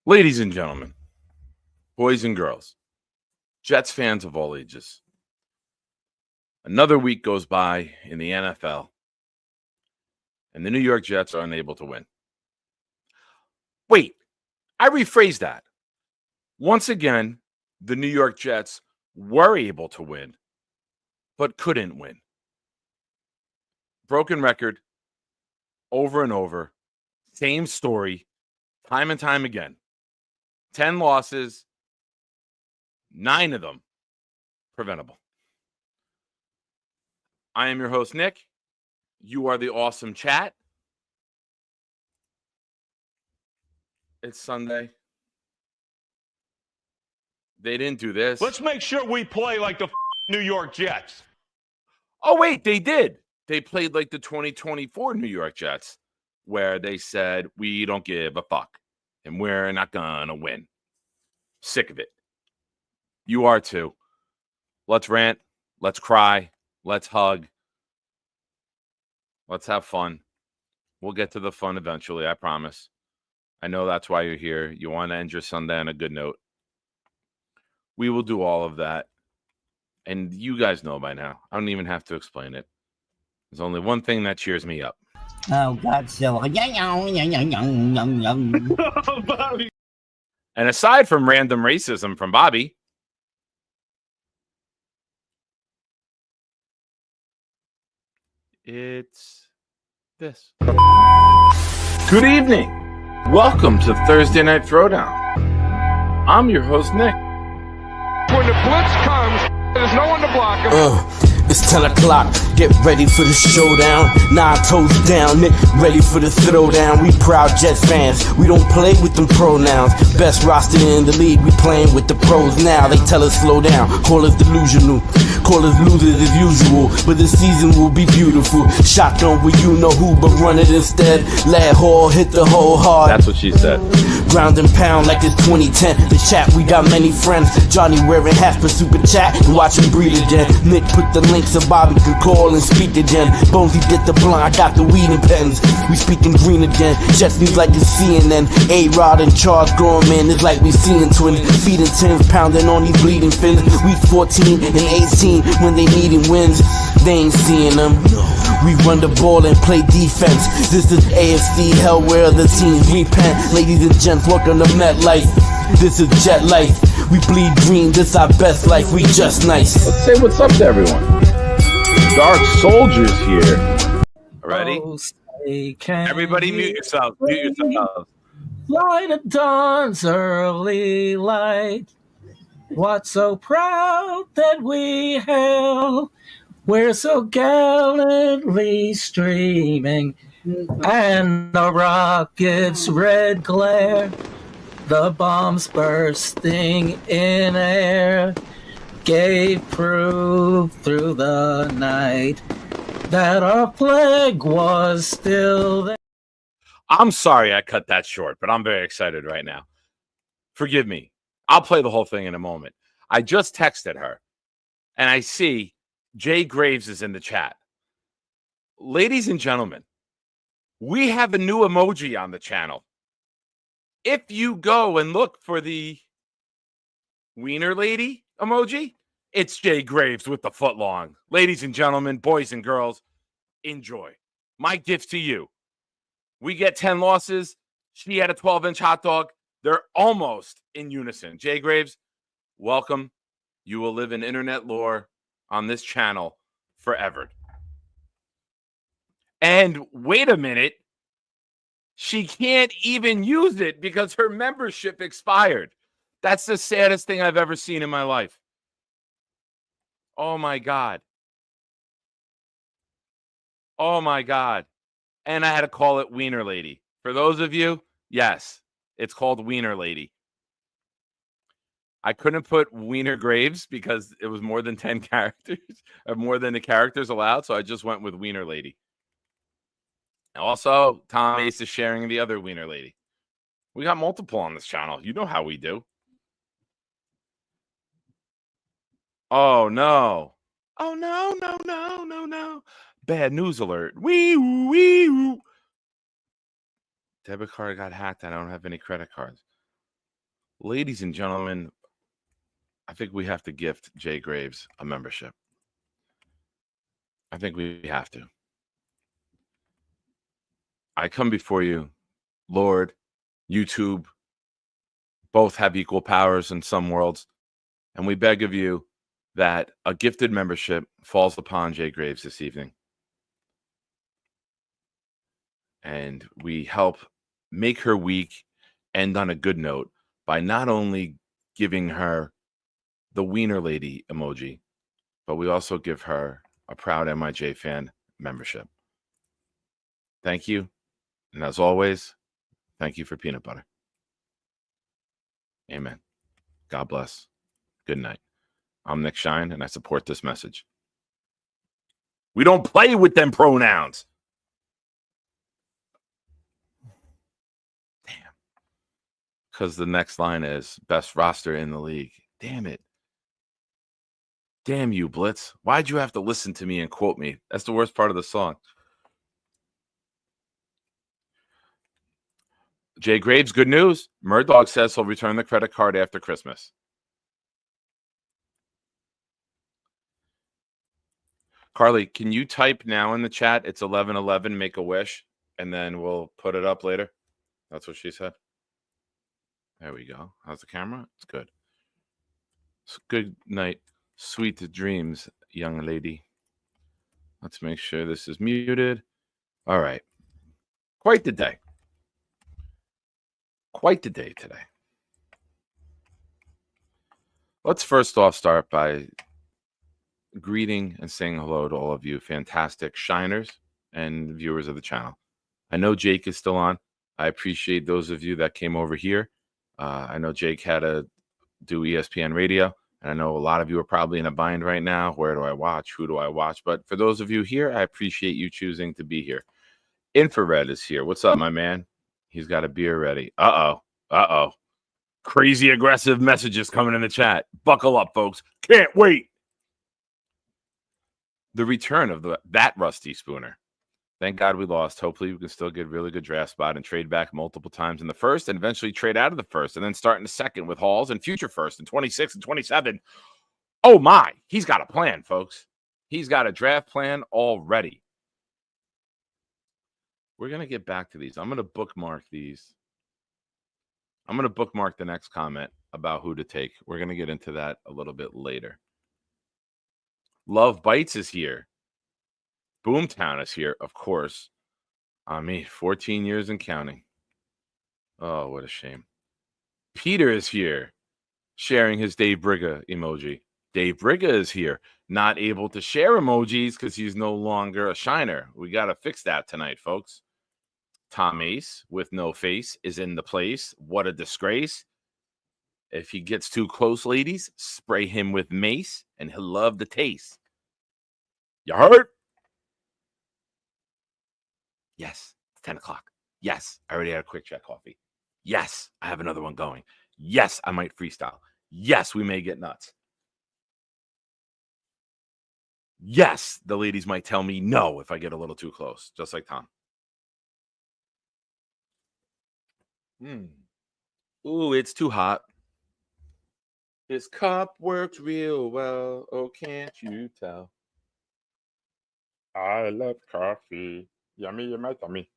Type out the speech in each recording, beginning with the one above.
Ladies and gentlemen, boys and girls, Jets fans of all ages, another week goes by in the NFL, and the New York Jets are unable to win. Wait, I rephrased that. Once again, the New York Jets were able to win, but couldn't win. Broken record, over and over, same story, time and time again. 10 losses, 9 of them preventable. I am your host, Nick. You are the awesome chat. It's Sunday. They didn't do this. Let's make sure we play like the New York Jets. Oh, wait, they did. They played like the 2024 New York Jets, where they said, we don't give a fuck, and we're not going to win. Sick of it. You are too. Let's rant. Let's cry. Let's hug. Let's have fun. We'll get to the fun eventually, I promise. I know that's why you're here. You want to end your Sunday on a good note. We will do all of that. And you guys know by now. I don't even have to explain it. There's only one thing that cheers me up. Oh, Godzilla. And aside from random racism from Bobby, it's this. Good evening. Welcome to Thursday Night Throwdown. I'm your host, Nick. When the blitz comes, there's no one to block him. It's 10 o'clock, get ready for the showdown. 9 toes down, Nick, ready for the throwdown. We proud Jets fans, we don't play with them pronouns. Best roster in the league, we playing with the pros now. They tell us slow down, call us delusional, call us losers as usual. But this season will be beautiful. Shotgun with you know who, but run it instead. Lad Hall hit the hole hard. That's what she said. Ground and pound like it's 2010. The chat, we got many friends. Johnny wearing hats for super chat and watch him breathe again. Nick put the link so Bobby can call and speak again. Bonesy get the blunt, I got the weed and pens. We speaking green again. Jets news like it's CNN. A-Rod and Charles Gorman, it's like we seeing twins. Feeding tins, pounding on these bleeding fins. We 14 and 18 when they needing wins. They ain't seeing them. We run the ball and play defense. This is AFC hell where the teams repent. Ladies and gents, welcome to MetLife. This is Jet Life. We bleed green, this our best life. We just nice. Let's say what's up to everyone. Dark Soldiers here. Ready? Everybody mute yourself. Mute yourself. Light of dawn's early light. What so proud that we hail. We're so gallantly streaming, and the rocket's red glare, the bombs bursting in air, gave proof through the night that our flag was still there. I'm sorry I cut that short, but I'm very excited right now. Forgive me. I'll play the whole thing in a moment. I just texted her, and I see Jay Graves is in the chat. Ladies and gentlemen, we have a new emoji on the channel. If you go and look for the wiener lady emoji, it's Jay Graves with the foot long. Ladies and gentlemen, boys and girls, enjoy. My gift to you. We get 10 losses. She had a 12-inch hot dog. They're almost in unison. Jay Graves, welcome. You will live in internet lore on this channel forever. And wait a minute. She can't even use it because her membership expired. That's the saddest thing I've ever seen in my life. Oh, my God. Oh, my God. And I had to call it Wiener Lady. For those of you, yes, it's called Wiener Lady. I couldn't put Wiener Graves because it was more than 10 characters, or more than the characters allowed, so I just went with Wiener Lady. Also, Tom Ace is sharing the other Wiener Lady. We got multiple on this channel. You know how we do. Oh, no. Oh, no, no, no, no, no. Bad news alert. Wee-oo, wee-oo. Debit card got hacked. I don't have any credit cards. Ladies and gentlemen, I think we have to gift Jay Graves a membership. I think we have to. I come before you, Lord, YouTube, both have equal powers in some worlds, and we beg of you that a gifted membership falls upon Jay Graves this evening. And we help make her week end on a good note by not only giving her the Wiener Lady emoji, but we also give her a proud MIJ fan membership. Thank you. And as always, thank you for peanut butter. Amen. God bless. Good night. I'm Nick Shine, and I support this message. We don't play with them pronouns. Damn. Because the next line is best roster in the league. Damn it. Damn you, Blitz. Why'd you have to listen to me and quote me? That's the worst part of the song. Jay Graves, good news. Murdoch says he'll return the credit card after Christmas. Carly, can you type now in the chat? It's 11:11. Make a wish, and then we'll put it up later. That's what she said. There we go. How's the camera? It's good. Good night. Sweet dreams, young lady. Let's make sure this is muted. All right. Quite the day. Quite the day today. Let's first off start by greeting and saying hello to all of you fantastic shiners and viewers of the channel. I know Jake is still on. I appreciate those of you that came over here. I know Jake had to do ESPN radio, and I know a lot of you are probably in a bind right now. Where do I watch? Who do I watch? But for those of you here, I appreciate you choosing to be here. Infrared is here. What's up, my man? He's got a beer ready. Uh-oh. Crazy aggressive messages coming in the chat. Buckle up, folks. Can't wait. The return of that Rusty Spooner. Thank God we lost. Hopefully we can still get a really good draft spot and trade back multiple times in the first and eventually trade out of the first and then start in the second with Halls and future first in 26 and 27. Oh, my. He's got a plan, folks. He's got a draft plan already. We're going to get back to these. I'm going to bookmark these. I'm going to bookmark the next comment about who to take. We're going to get into that a little bit later. Love Bites is here. Boomtown is here, of course. I mean, 14 years and counting. Oh, what a shame. Peter is here, sharing his Dave Briga emoji. Dave Briga is here, not able to share emojis because he's no longer a shiner. We got to fix that tonight, folks. Tom Ace with no face is in the place. What a disgrace. If he gets too close, ladies, spray him with mace and he'll love the taste. You heard? Yes, it's 10 o'clock. Yes, I already had a quick check coffee. Yes, I have another one going. Yes, I might freestyle. Yes, we may get nuts. Yes, the ladies might tell me no if I get a little too close, just like Tom. Ooh, it's too hot. This cup works real well. Oh, can't you tell? I love coffee. Yummy, yummy, yummy.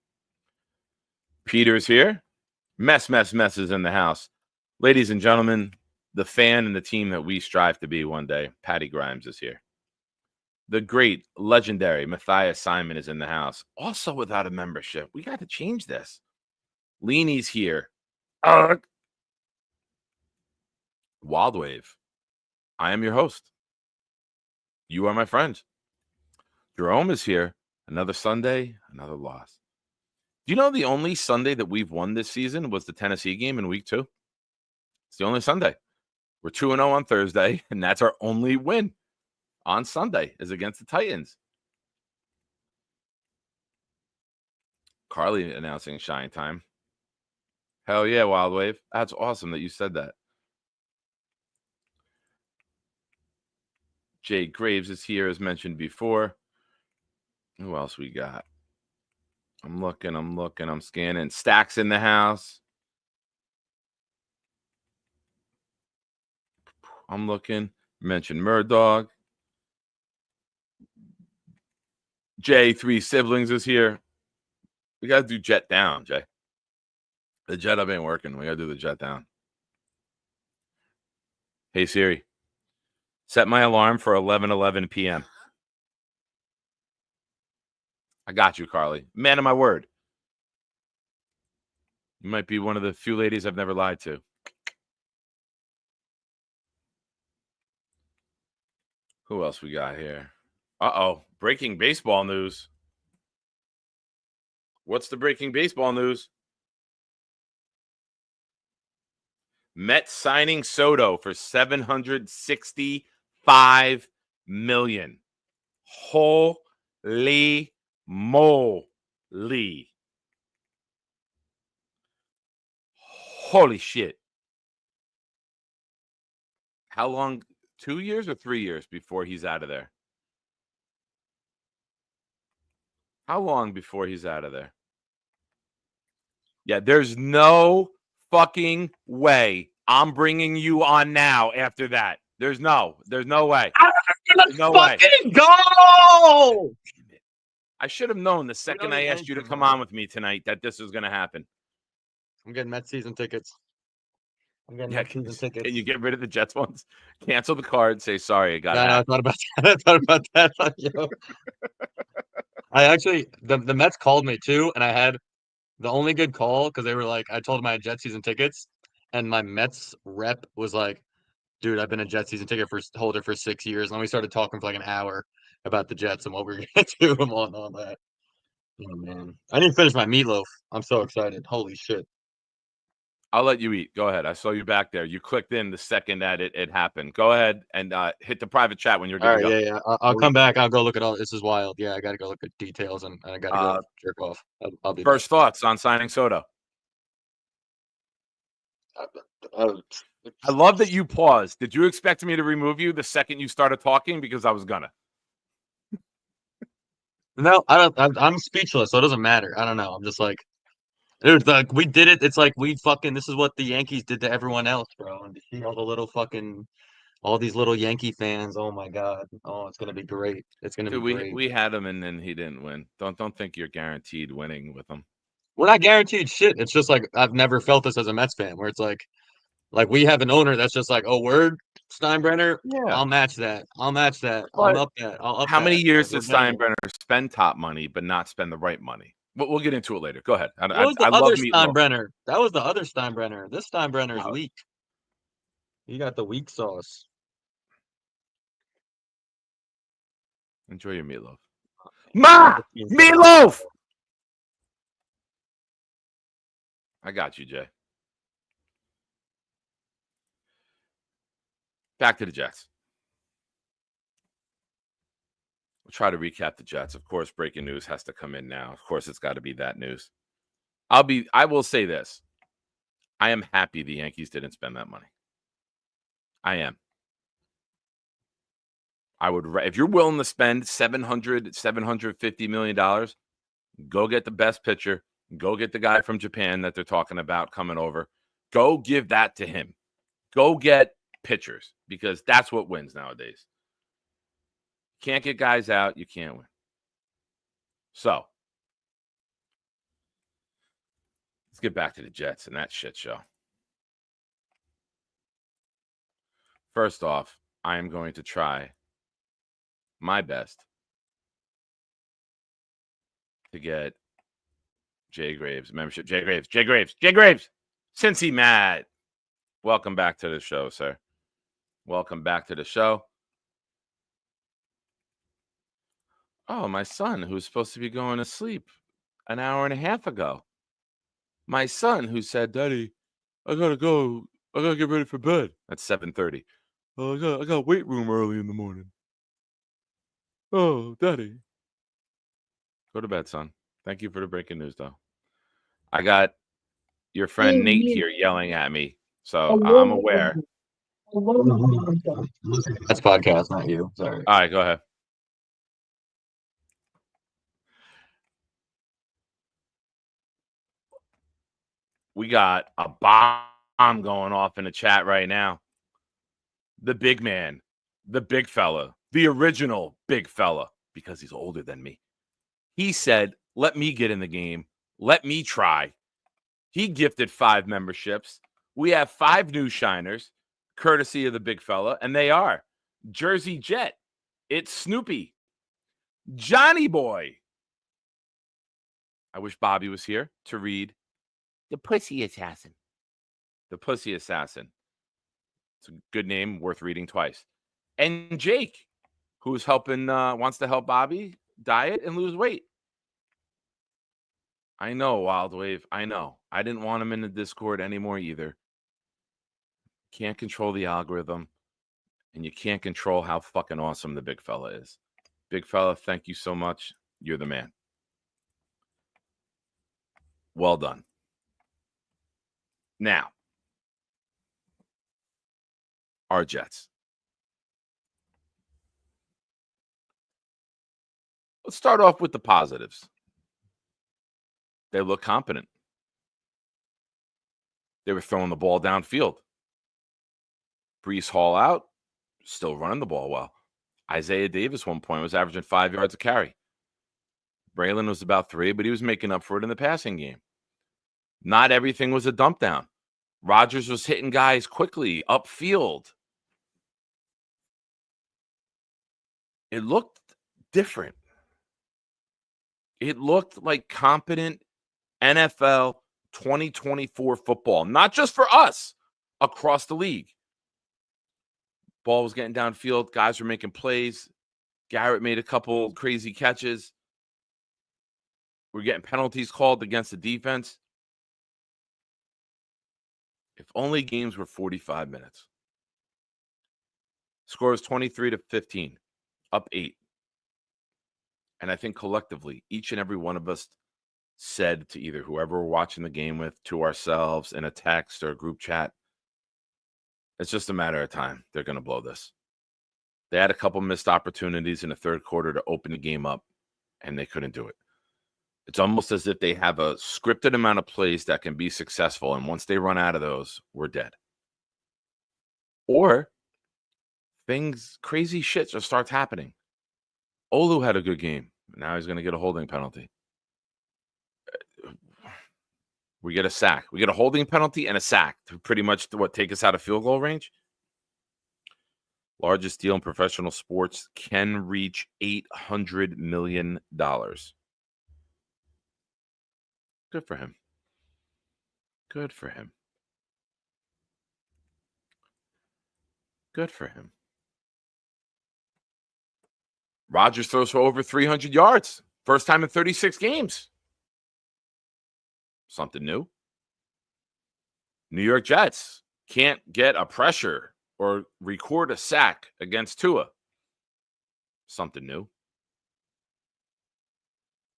Peter's here. Mess is in the house. Ladies and gentlemen, the fan and the team that we strive to be one day, Patty Grimes is here. The great, legendary Matthias Simon is in the house. Also without a membership. We got to change this. Leanie's here. Wild Wave. I am your host. You are my friend. Jerome is here. Another Sunday, another loss. Do you know the only Sunday that we've won this season was the Tennessee game in week 2? It's the only Sunday. We're 2-0 on Thursday, and that's our only win on Sunday is against the Titans. Carly announcing Shine Time. Hell yeah, Wild Wave. That's awesome that you said that. Jay Graves is here, as mentioned before. Who else we got? I'm looking, I'm scanning. Stacks in the house. I'm looking. Mention Murdoch. Jay, 3 siblings is here. We got to do jet down, Jay. The jet up ain't working. We got to do the jet down. Hey, Siri. Set my alarm for 11:11 p.m. I got you, Carly. Man of my word. You might be one of the few ladies I've never lied to. Who else we got here? Uh-oh. Breaking baseball news. What's the breaking baseball news? Mets signing Soto for $765 million. Holy moly. Holy shit. How long? 2 years or 3 years before he's out of there? How long before he's out of there? Yeah, there's no fucking way I'm bringing you on now after that. There's no way. Let's no fucking go! I should have known the second I asked you to come on with me tonight that this was going to happen. I'm getting Mets season tickets. Can you get rid of the Jets ones? Cancel the card. Say sorry. I got I thought about that. I thought about that. I actually the Mets called me too, and I had the only good call because they were like, I told them I had Jet season tickets, and my Mets rep was like, dude, I've been a Jet season ticket holder for 6 years. And then we started talking for like an hour about the Jets and what we were gonna do and all that. Oh man, I didn't finish my meatloaf. I'm so excited. Holy shit. I'll let you eat. Go ahead. I saw you back there. You clicked in the second that it happened. Go ahead and hit the private chat when you're good. All right, yeah. I'll come back. I'll go look at all. This is wild. Yeah, I got to go look at details and I got to go jerk off. I'll be first thoughts on signing Soto. I love that you paused. Did you expect me to remove you the second you started talking? Because I was gonna. No, I don't. I'm speechless, so it doesn't matter. I don't know. I'm just like, dude, like we did it. It's like we fucking. This is what the Yankees did to everyone else, bro. And to see all the little fucking, all these little Yankee fans. Oh my god. Oh, it's gonna be great. It's gonna be great. We had him and then he didn't win. Don't think you're guaranteed winning with him. We're not guaranteed shit. It's just like I've never felt this as a Mets fan, where it's like we have an owner that's just like, oh, word, Steinbrenner. Yeah, I'll match that. I'll match that. I'll up that. I'll up. How many years did Steinbrenner spend top money but not spend the right money? But we'll get into it later. Go ahead. That was the other Steinbrenner. That was the other Steinbrenner. This Steinbrenner is weak. You got the weak sauce. Enjoy your meatloaf. Meatloaf! I got you, Jay. Back to the Jets. We'll try to recap the Jets. Of course, breaking news has to come in now. Of course, it's got to be that news. I will say this. I am happy the Yankees didn't spend that money. I am. I would, if you're willing to spend $750 million, go get the best pitcher. Go get the guy from Japan that they're talking about coming over. Go give that to him. Go get pitchers because that's what wins nowadays. Can't get guys out, you can't win. So, let's get back to the Jets and that shit show. First off, I am going to try my best to get Jay Graves membership. Jay Graves. Cincy Matt. Welcome back to the show, sir. Welcome back to the show. Oh, my son, who's supposed to be going to sleep an hour and a half ago. My son, who said, Daddy, I gotta go. I gotta get ready for bed. That's 7:30. Oh, I got weight room early in the morning. Oh, Daddy. Go to bed, son. Thank you for the breaking news, though. I got your friend Nate here yelling at me, so I'm aware. That's podcast, not you. Sorry. All right, go ahead. We got a bomb going off in the chat right now. the big man, the big fella, the original big fella, because he's older than me. He said, let me get in the game. Let me try. He gifted 5 memberships. We have 5 new shiners, courtesy of the big fella, and they are Jersey Jet. It's Snoopy. Johnny Boy. I wish Bobby was here to read The Pussy Assassin. The Pussy Assassin. It's a good name, worth reading twice. And Jake, who's helping, wants to help Bobby diet and lose weight. I know, Wild Wave. I know. I didn't want him in the Discord anymore either. Can't control the algorithm, and you can't control how fucking awesome the big fella is. Big fella, thank you so much. You're the man. Well done. Now, our Jets. Let's start off with the positives. They look competent. They were throwing the ball downfield. Brees Hall out, still running the ball well. Isaiah Davis, 1 point, was averaging 5 yards a carry. Braylon was about 3, but he was making up for it in the passing game. Not everything was a dump down. Rodgers was hitting guys quickly upfield. It looked different. It looked like competent NFL 2024 football, not just for us, across the league. Ball was getting downfield. Guys were making plays. Garrett made a couple crazy catches. We're getting penalties called against the defense. If only games were 45 minutes. Score is 23-15, up 8. And I think collectively, each and every one of us said to either whoever we're watching the game with, to ourselves in a text or a group chat, it's just a matter of time. They're going to blow this. They had a couple missed opportunities in the third quarter to open the game up, and they couldn't do it. It's almost as if they have a scripted amount of plays that can be successful, and once they run out of those, we're dead. Or crazy shit just starts happening. Olu had a good game. Now he's going to get a holding penalty. We get a sack. We get a holding penalty and a sack to pretty much take us out of field goal range. Largest deal in professional sports can reach $800 million. Good for him. Good for him. Good for him. Rodgers throws for over 300 yards. First time in 36 games. Something new. New York Jets can't get a pressure or record a sack against Tua. Something new.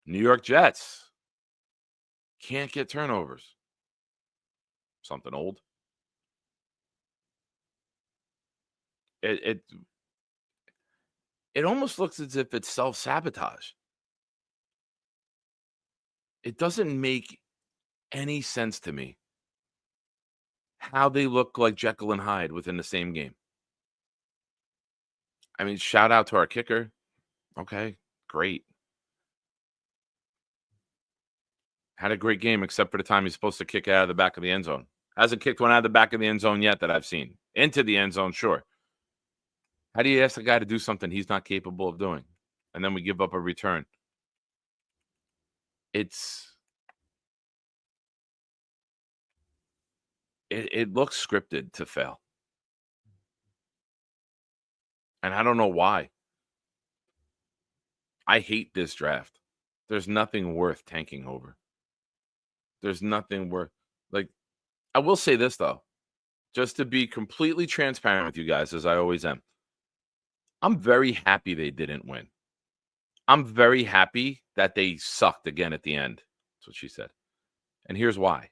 New York Jets can't get turnovers. Something old. It almost looks as if it's self-sabotage. It doesn't make any sense to me how they look like Jekyll and Hyde within the same game. I mean, shout out to our kicker. Okay, great. Had a great game except for the time he's supposed to kick out of the back of the end zone. Hasn't kicked one out of the back of the end zone yet that I've seen. Into the end zone, sure. How do you ask the guy to do something he's not capable of doing? And then we give up a return. It looks scripted to fail. And I don't know why. I hate this draft. There's nothing worth tanking over. There's nothing worth, I will say this, though, just to be completely transparent with you guys, as I always am. I'm very happy they didn't win. I'm very happy that they sucked again at the end. That's what she said. And here's why.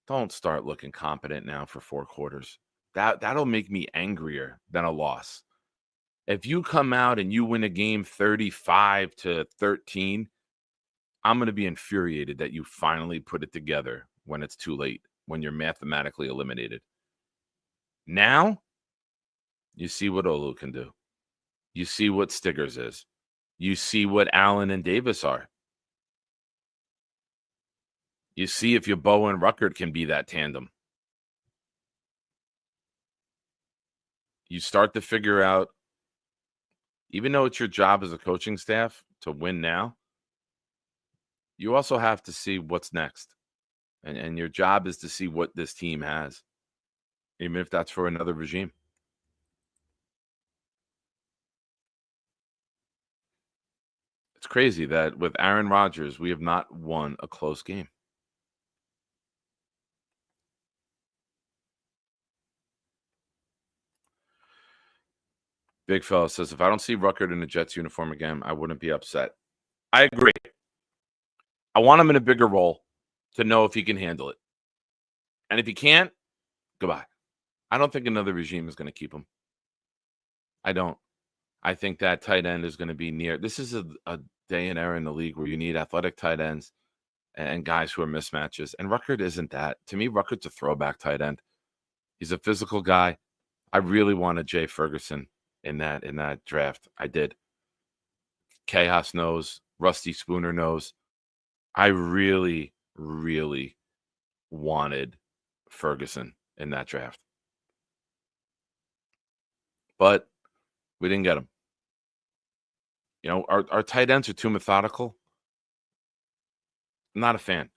Don't start looking competent now for 4 quarters. That'll make me angrier than a loss. If you come out and you win a game 35-13, I'm going to be infuriated that you finally put it together when it's too late, when you're mathematically eliminated. Now, You see what Olu can do. You see what Stiggers is. You see what Allen and Davis are. You see if your Bow and Ruckert can be that tandem. You start to figure out, even though it's your job as a coaching staff to win now, you also have to see what's next. And your job is to see what this team has, even if that's for another regime. It's crazy that with Aaron Rodgers, we have not won a close game. Big fella says, if I don't see Ruckert in the Jets uniform again, I wouldn't be upset. I agree. I want him in a bigger role to know if he can handle it. And if he can't, goodbye. I don't think another regime is going to keep him. I don't. I think that tight end is going to be near. This is a day and era in the league where you need athletic tight ends and guys who are mismatches. And Ruckert isn't that. To me, Ruckert's a throwback tight end. He's a physical guy. I really wanted Jay Ferguson in that draft. I did. Chaos knows. Rusty Spooner knows. I really, really wanted Ferguson in that draft. But we didn't get him. You know, our tight ends are too methodical. I'm not a fan.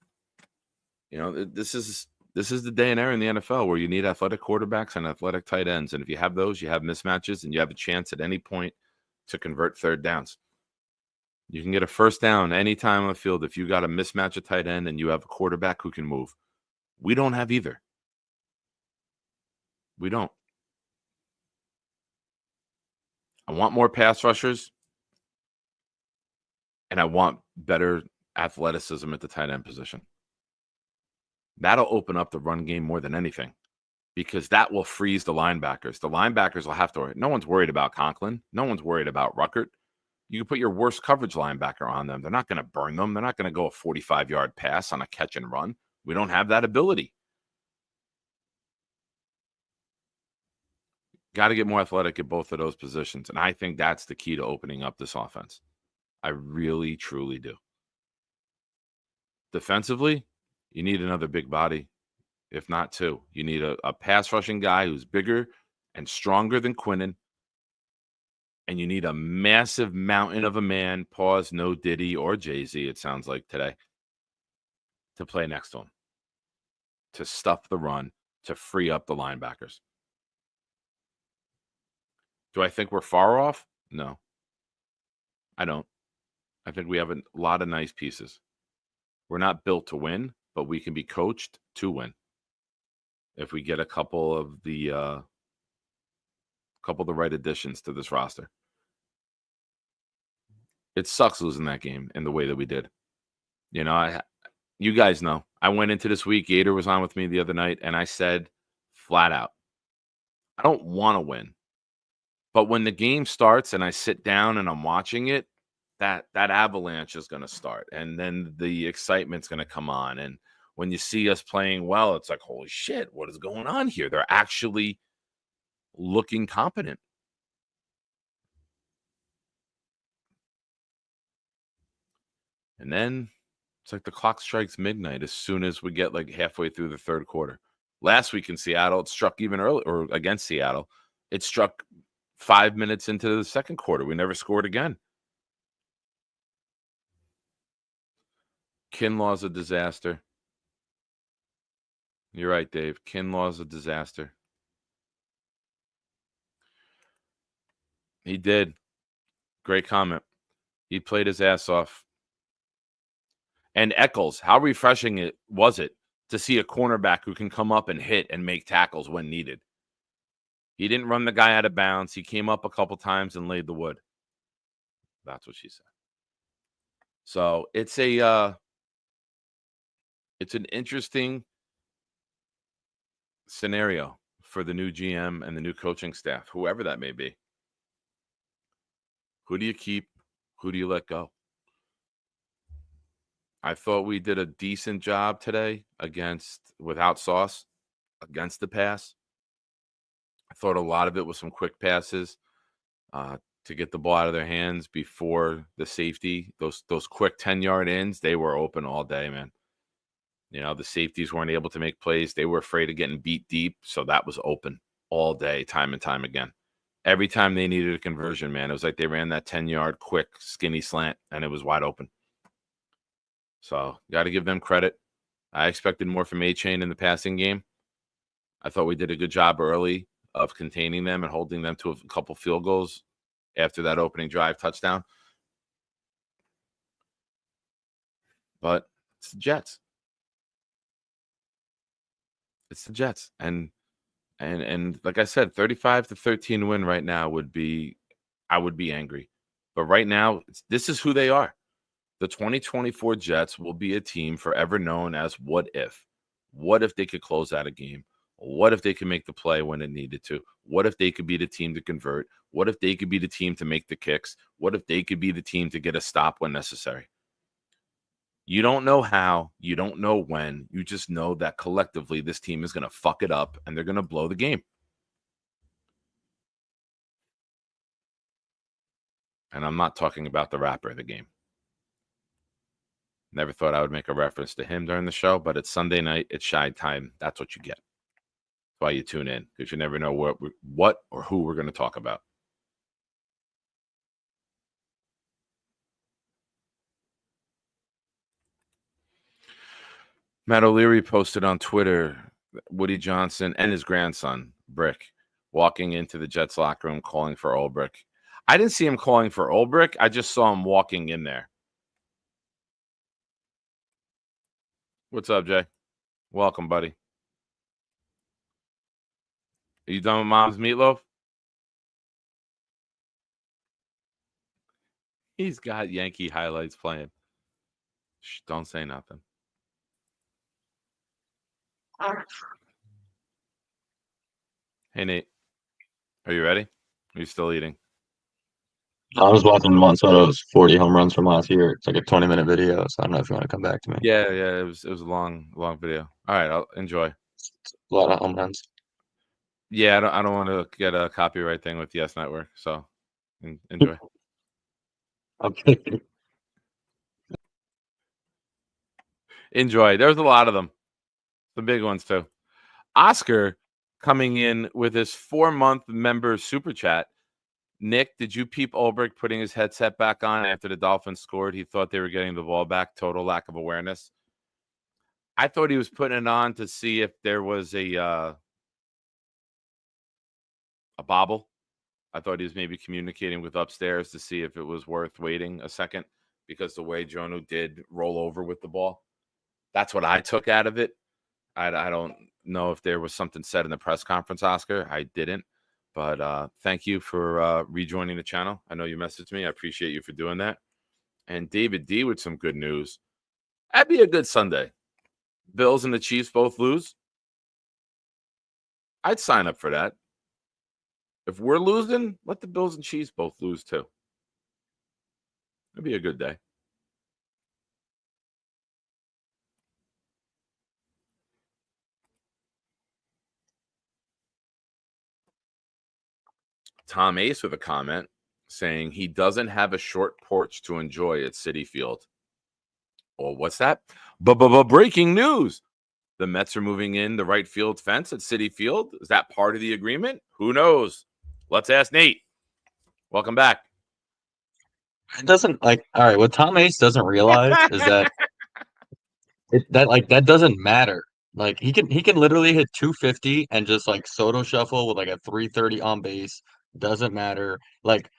You know, this is the day and era in the NFL where you need athletic quarterbacks and athletic tight ends. And if you have those, you have mismatches and you have a chance at any point to convert third downs. You can get a first down anytime on the field if you got a mismatch at tight end and you have a quarterback who can move. We don't have either. We don't. I want more pass rushers, and I want better athleticism at the tight end position. That'll open up the run game more than anything because that will freeze the linebackers. The linebackers will have to worry. No one's worried about Conklin. No one's worried about Ruckert. You can put your worst coverage linebacker on them. They're not going to burn them. They're not going to go a 45-yard pass on a catch and run. We don't have that ability. Got to get more athletic at both of those positions. And I think that's the key to opening up this offense. I really, truly do. Defensively, you need another big body, if not two. You need a pass rushing guy who's bigger and stronger than Quinnen. And you need a massive mountain of a man, pause, no Diddy or Jay-Z, it sounds like today, to play next to him, to stuff the run, to free up the linebackers. Do I think we're far off? No, I don't. I think we have a lot of nice pieces. We're not built to win, but we can be coached to win if we get a couple of the right additions to this roster. It sucks losing that game in the way that we did. You know, you guys know. I went into this week, Gator was on with me the other night, and I said flat out, I don't want to win. But when the game starts and I sit down and I'm watching it, that avalanche is going to start. And then the excitement's going to come on. And when you see us playing well, it's like, holy shit, what is going on here? They're actually looking competent. And then it's like the clock strikes midnight as soon as we get like halfway through the third quarter. Last week in Seattle, it struck even early, or against Seattle, it struck 5 minutes into the second quarter. We never scored again. Kinlaw's a disaster. You're right, Dave. Kinlaw's a disaster. He did. Great comment. He played his ass off. And Eccles, how refreshing was it to see a cornerback who can come up and hit and make tackles when needed? He didn't run the guy out of bounds. He came up a couple times and laid the wood. That's what she said. So it's an interesting scenario for the new GM and the new coaching staff, whoever that may be. Who do you keep? Who do you let go? I thought we did a decent job today without Sauce, against the pass. I thought a lot of it was some quick passes to get the ball out of their hands before the safety. Those quick 10-yard ins, they were open all day, man. You know, the safeties weren't able to make plays. They were afraid of getting beat deep, so that was open all day, time and time again. Every time they needed a conversion, man, it was like they ran that 10-yard quick, skinny slant, and it was wide open. So, got to give them credit. I expected more from A-Chain in the passing game. I thought we did a good job early of containing them and holding them to a couple field goals after that opening drive touchdown. But it's the Jets. It's the Jets. And like I said, 35-13 win right now I would be angry. But right now, this is who they are. The 2024 Jets will be a team forever known as what if. What if they could close out a game? What if they could make the play when it needed to? What if they could be the team to convert? What if they could be the team to make the kicks? What if they could be the team to get a stop when necessary? You don't know how. You don't know when. You just know that collectively this team is going to fuck it up and they're going to blow the game. And I'm not talking about the rapper of the game. Never thought I would make a reference to him during the show, but it's Sunday night. It's Shy Time. That's what you get. That's why you tune in, because you never know what or who we're going to talk about. Matt O'Leary posted on Twitter Woody Johnson and his grandson, Brick, walking into the Jets locker room calling for Ulbrich. I didn't see him calling for Ulbrich. I just saw him walking in there. What's up, Jay? Welcome, buddy. Are you done with Mom's Meatloaf? He's got Yankee highlights playing. Shh, don't say nothing. Hey, Nate. Are you ready? Are you still eating? I was watching Juan Soto's 40 home runs from last year. It's like a 20-minute video, so I don't know if you want to come back to me. Yeah, it was a long video. All right, I'll enjoy. A lot of home runs. Yeah, I don't want to get a copyright thing with Yes Network, so enjoy. Okay. Enjoy. There's a lot of them. The big ones too. Oscar coming in with his 4-month member super chat. Nick, did you peep Ulbrich putting his headset back on after the Dolphins scored? He thought they were getting the ball back. Total lack of awareness. I thought he was putting it on to see if there was a bobble. I thought he was maybe communicating with upstairs to see if it was worth waiting a second, because the way Jonah did roll over with the ball. That's what I took out of it. I don't know if there was something said in the press conference, Oscar. I didn't. But thank you for rejoining the channel. I know you messaged me. I appreciate you for doing that. And David D with some good news. That'd be a good Sunday. Bills and the Chiefs both lose. I'd sign up for that. If we're losing, let the Bills and Chiefs both lose too. It'd be a good day. Tom Ace with a comment saying he doesn't have a short porch to enjoy at Citi Field. Well, what's that? Breaking news. The Mets are moving in the right field fence at Citi Field. Is that part of the agreement? Who knows? Let's ask Nate. Welcome back. It doesn't all right, what Tom Ace doesn't realize is that that doesn't matter. Like he can literally hit 250 and just like Soto shuffle with like a 330 on base. Doesn't matter. Like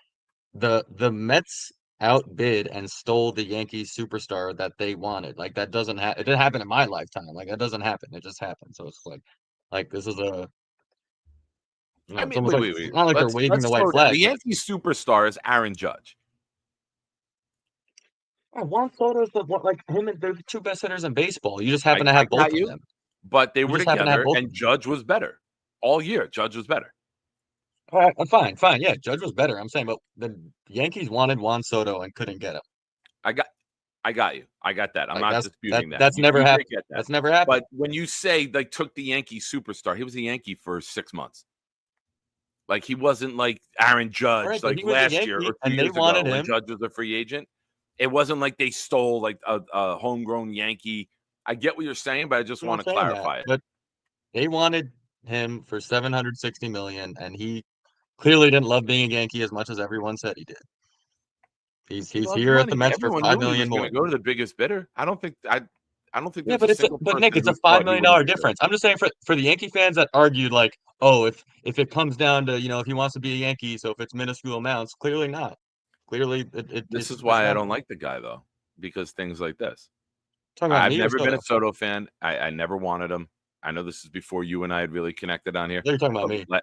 the Mets outbid and stole the Yankees superstar that they wanted. Like that doesn't happen. It didn't happen in my lifetime. Like that doesn't happen. It just happened. So it's like this is a. I mean, wait. It's not like they're waving the white flag. The Yankees superstar is Aaron Judge. Juan Soto's like him and they're the two best hitters in baseball. You just happen to have both of them. But they were together, and Judge was better all year. Judge was better. All right, fine. Yeah, Judge was better. I'm saying, but the Yankees wanted Juan Soto and couldn't get him. I got you. I got that. I'm not disputing that. That's never happened. That's never happened. But when you say they took the Yankee superstar, he was a Yankee for 6 months. Like he wasn't like Aaron Judge, Right, but like he was a last year Yankee, or 2 and they years wanted ago when him. Judge was a free agent. It wasn't like they stole like a homegrown Yankee. I get what you're saying, but I just I'm want not to saying that, clarify it. but they wanted him for $760 million, and he clearly didn't love being a Yankee as much as everyone said he did. He's He loved here at the money. Mets for Everyone $5 knew he million was going more. to go to the biggest bidder. I don't think Yeah, there's a single but person Nick, it's a who $5 thought he million wouldn't be there. difference. I'm just saying for the Yankee fans that argued like, oh, if it comes down to if he wants to be a Yankee, so if it's minuscule amounts, clearly not. Clearly, This is it's why I not don't enough. like the guy though, because things like this. Talking about I've me or never been a Soto? Soto fan. I never wanted him. I know this is before you and I had really connected on here. You're talking about But, me.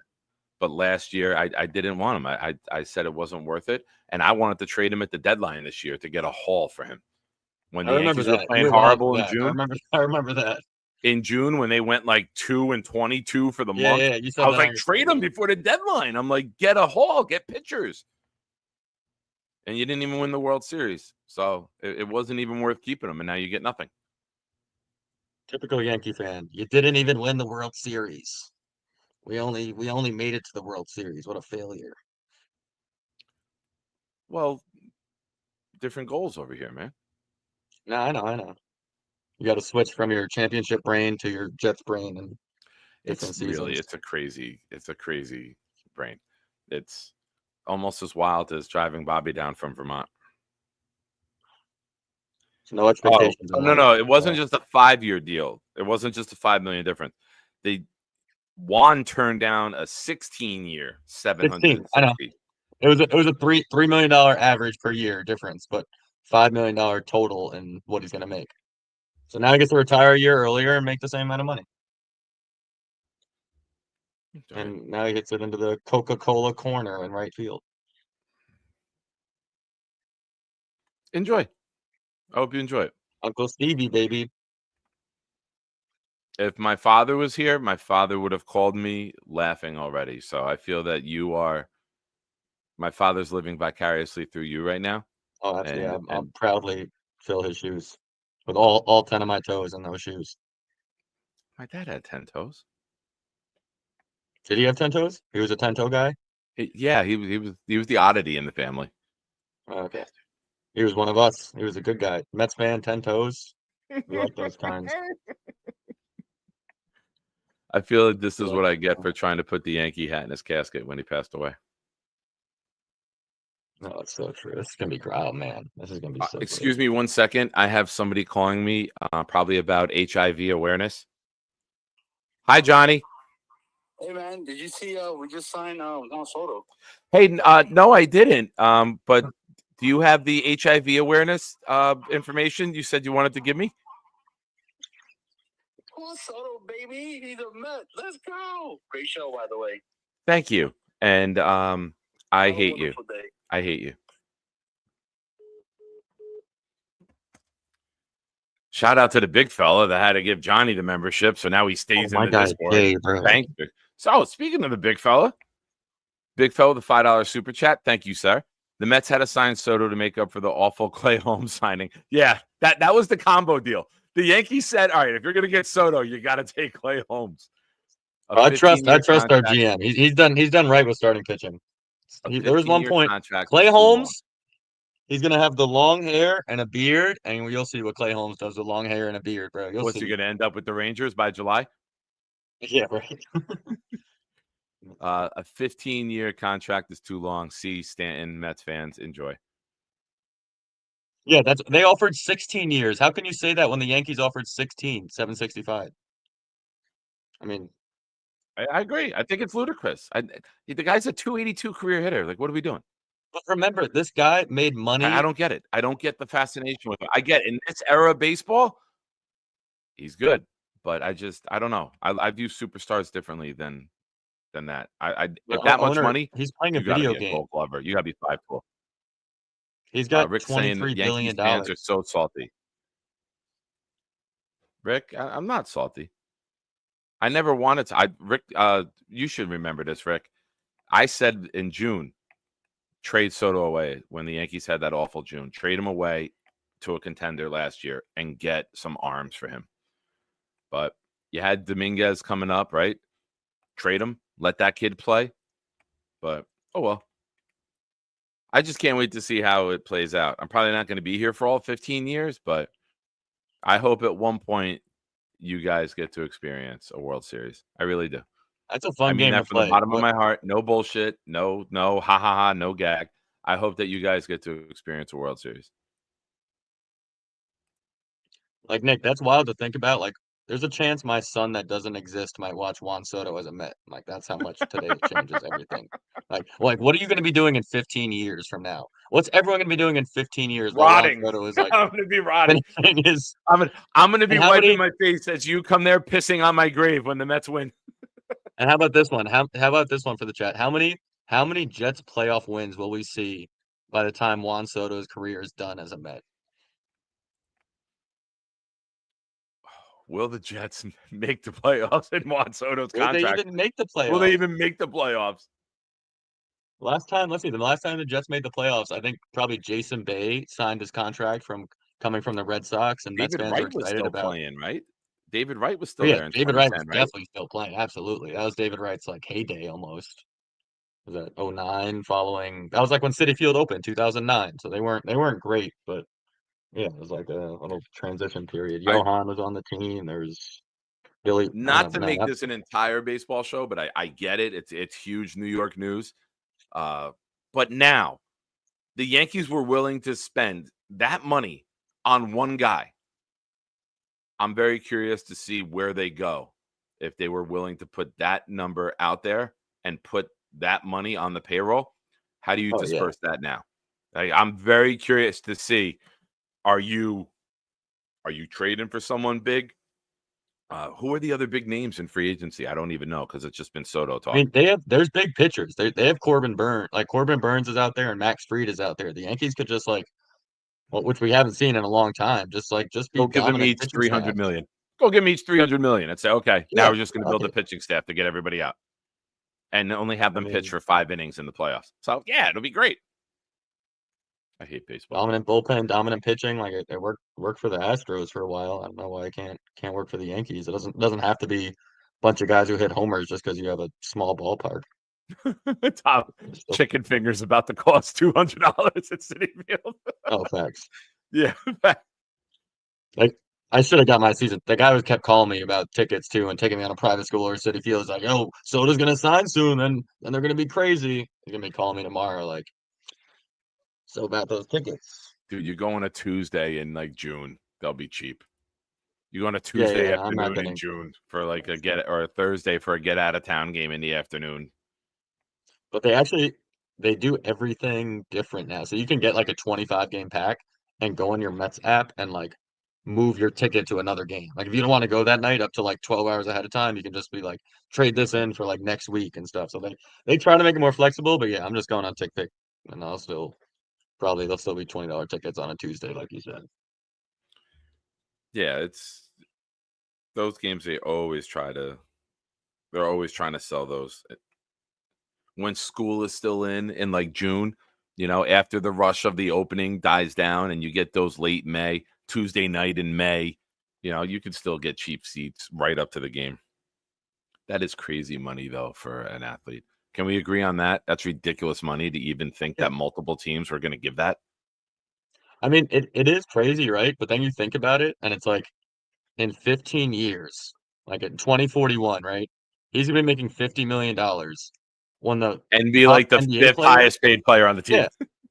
but last year I didn't want him. I said it wasn't worth it, and I wanted to trade him at the deadline this year to get a haul for him. When I the remember Yankees were that. playing You were lying horrible for in that. June, I remember that. in June when they went like 2-22 for the month, Yeah, you said I was that on like, your trade him before the deadline. I'm like, get a haul, get pitchers. And you didn't even win the World Series. So it wasn't even worth keeping him. And now you get nothing. Typical Yankee fan. You didn't even win the World Series. We only made it to the World Series. What a failure. Well, different goals over here, man. No, I know. You got to switch from your championship brain to your Jets brain and different seasons. It's a crazy brain. It's almost as wild as driving Bobby down from Vermont. No expectations. in life. No. It wasn't just a 5-year deal. It wasn't just a $5 million difference. Juan turned down a 16-year, 16. I know. $760. It was a $3 million average per year difference, but $5 million total in what he's gonna make. So now he gets to retire a year earlier and make the same amount of money. And now he gets it into the Coca-Cola corner in right field. Enjoy. I hope you enjoy it. Uncle Stevie, baby. If my father was here, my father would have called me laughing already. So I feel that my father's living vicariously through you right now. Oh, absolutely. I'll proudly fill his shoes with all 10 of my toes in those shoes. My dad had 10 toes. Did he have 10 toes? He was a 10-toe guy? Yeah, he was the oddity in the family. Okay. He was one of us. He was a good guy. Mets fan, 10 toes. We like those times. I feel like this is what I get for trying to put the Yankee hat in his casket when he passed away. No, it's so true. This is gonna be great, man. This is gonna be so. Excuse me 1 second. I have somebody calling me, probably about HIV awareness. Hi, Johnny. Hey man, did you see we just signed Juan Soto? Hey, no, I didn't. But do you have the HIV awareness information you said you wanted to give me? Juan Soto, baby, he's a Met. Let's go! Great show, by the way. Thank you. And I hate you. Day. I hate you. Shout out to the big fella that had to give Johnny the membership, so now he stays in the Discord. Hey, bro. Thank you. So, speaking of the big fella, the $5 super chat. Thank you, sir. The Mets had to sign Soto to make up for the awful Clay Holmes signing. Yeah, that was the combo deal. The Yankees said, "All right, if you're going to get Soto, you got to take Clay Holmes." I trust our GM. He's done right with starting pitching. There was one point. Clay Holmes. He's gonna have the long hair and a beard, and you'll see what Clay Holmes does with long hair and a beard, bro. What's he gonna end up with the Rangers by July? Yeah, right. A 15-year contract is too long. See, Stanton, Mets fans, enjoy. Yeah, they offered 16 years. How can you say that when the Yankees offered 16, 765? I mean, I agree. I think it's ludicrous. The guy's a 282 career hitter. Like, what are we doing? but remember, this guy made money. I don't get it. I don't get the fascination with him. I get in this era of baseball, he's good, but I don't know. I view superstars differently than that. If that much money, he's playing a you gotta video be a game. Gold Glover. You gotta be 5'4". He's got Rick saying $23 Yankees billion. fans are so salty. Rick, I'm not salty. I never wanted to. Rick, you should remember this, Rick. I said in June, trade Soto away when the Yankees had that awful June. Trade him away to a contender last year and get some arms for him. But you had Dominguez coming up, right? Trade him. Let that kid play. But oh well. I just can't wait to see how it plays out. I'm probably not going to be here for all 15 years, but I hope at one point you guys get to experience a World Series. I really do. That's a I fun mean game to that from the play. bottom of my heart. No bullshit. No, ha ha ha. No gag. I hope that you guys get to experience a World Series. Like Nick, that's wild to think about. Like, there's a chance my son that doesn't exist might watch Juan Soto as a Met. Like, that's how much today changes everything. Like, what are you going to be doing in 15 years from now? What's everyone going to be doing in 15 years while Juan Rotting. Soto is like I'm going to be rotting. finishing his? I'm gonna be And how wiping many? my face as you come there pissing on my grave when the Mets win. And how about this one? How about this one for the chat? How many Jets playoff wins will we see by the time Juan Soto's career is done as a Met? Will the Jets make the playoffs in Juan Soto's Will they contract? even make the Will they playoffs? even make the playoffs? Last time, let's see, the last time the Jets made the playoffs, I think probably Jason Bay signed his contract from coming from the Red Sox, and Mets David fans were Wright was excited still about. playing, right? David Wright was Oh still yeah, there in David Wright was 2010, right? definitely still playing. Absolutely, that was David Wright's like heyday almost. Was that '09 following? That was like when Citi Field opened, 2009. So they weren't great, but yeah, it was like a little transition period. I Johan was on the team. There's Billy. Not to Man, make this an entire baseball show, but I get it. It's huge New York news. But now the Yankees were willing to spend that money on one guy. I'm very curious to see where they go if they were willing to put that number out there and put that money on the payroll. How do you oh yeah. disperse that now? I'm very curious to see. Are you trading for someone big? Who are the other big names in free agency? I don't even know because it's just been Soto talk. I mean, there's big pitchers. They have Corbin Burns. Like Corbin Burns is out there, and Max Fried is out there. The Yankees could just like, well, which we haven't seen in a long time, just be Go give them dominant each pitching 300 staff. million. Go give them each 300 million and say, okay, now Yeah, we're just going to fuck build the it. pitching staff to get everybody out and only have I them pitch mean, for 5 innings in the playoffs. So yeah, it'll be great. I hate baseball. dominant bullpen, dominant pitching. Like it worked for the Astros for a while. I don't know why it can't work for the Yankees. It doesn't have to be a bunch of guys who hit homers just because you have a small ballpark. Tom, Still, chicken fingers about to cost $200 at City Field. oh, facts. Yeah. Like I should have got my season. The guy was kept calling me about tickets too and taking me on a private school or City Field. He's like, "Yo, Soda's gonna sign soon, then they're gonna be crazy." He's gonna be calling me tomorrow, like, so about those tickets. Dude, you go on a Tuesday in like June, they'll be cheap. You go on a Yeah, Tuesday yeah. I'm not afternoon in getting. June for like a Thursday for a get out of town game in the afternoon. But they do everything different now. So you can get like a 25 game pack and go on your Mets app and like move your ticket to another game. Like if you don't want to go that night up to like 12 hours ahead of time, you can just be like trade this in for like next week and stuff. So they try to make it more flexible, but yeah, I'm just going on TickPick and they'll still be $20 tickets on a Tuesday, like you said. Yeah, it's those games they're always trying to sell those when school is still in like June, after the rush of the opening dies down and you get those late Tuesday night in May, you can still get cheap seats right up to the game. That is crazy money though for an athlete. Can we agree on that? That's ridiculous money to even think that multiple teams were going to give that. I mean, it is crazy, right? But then you think about it and it's like in 15 years, like in 2041, right? He's gonna be making $50 million when the And be top like the NBA fifth players, highest paid player on the team.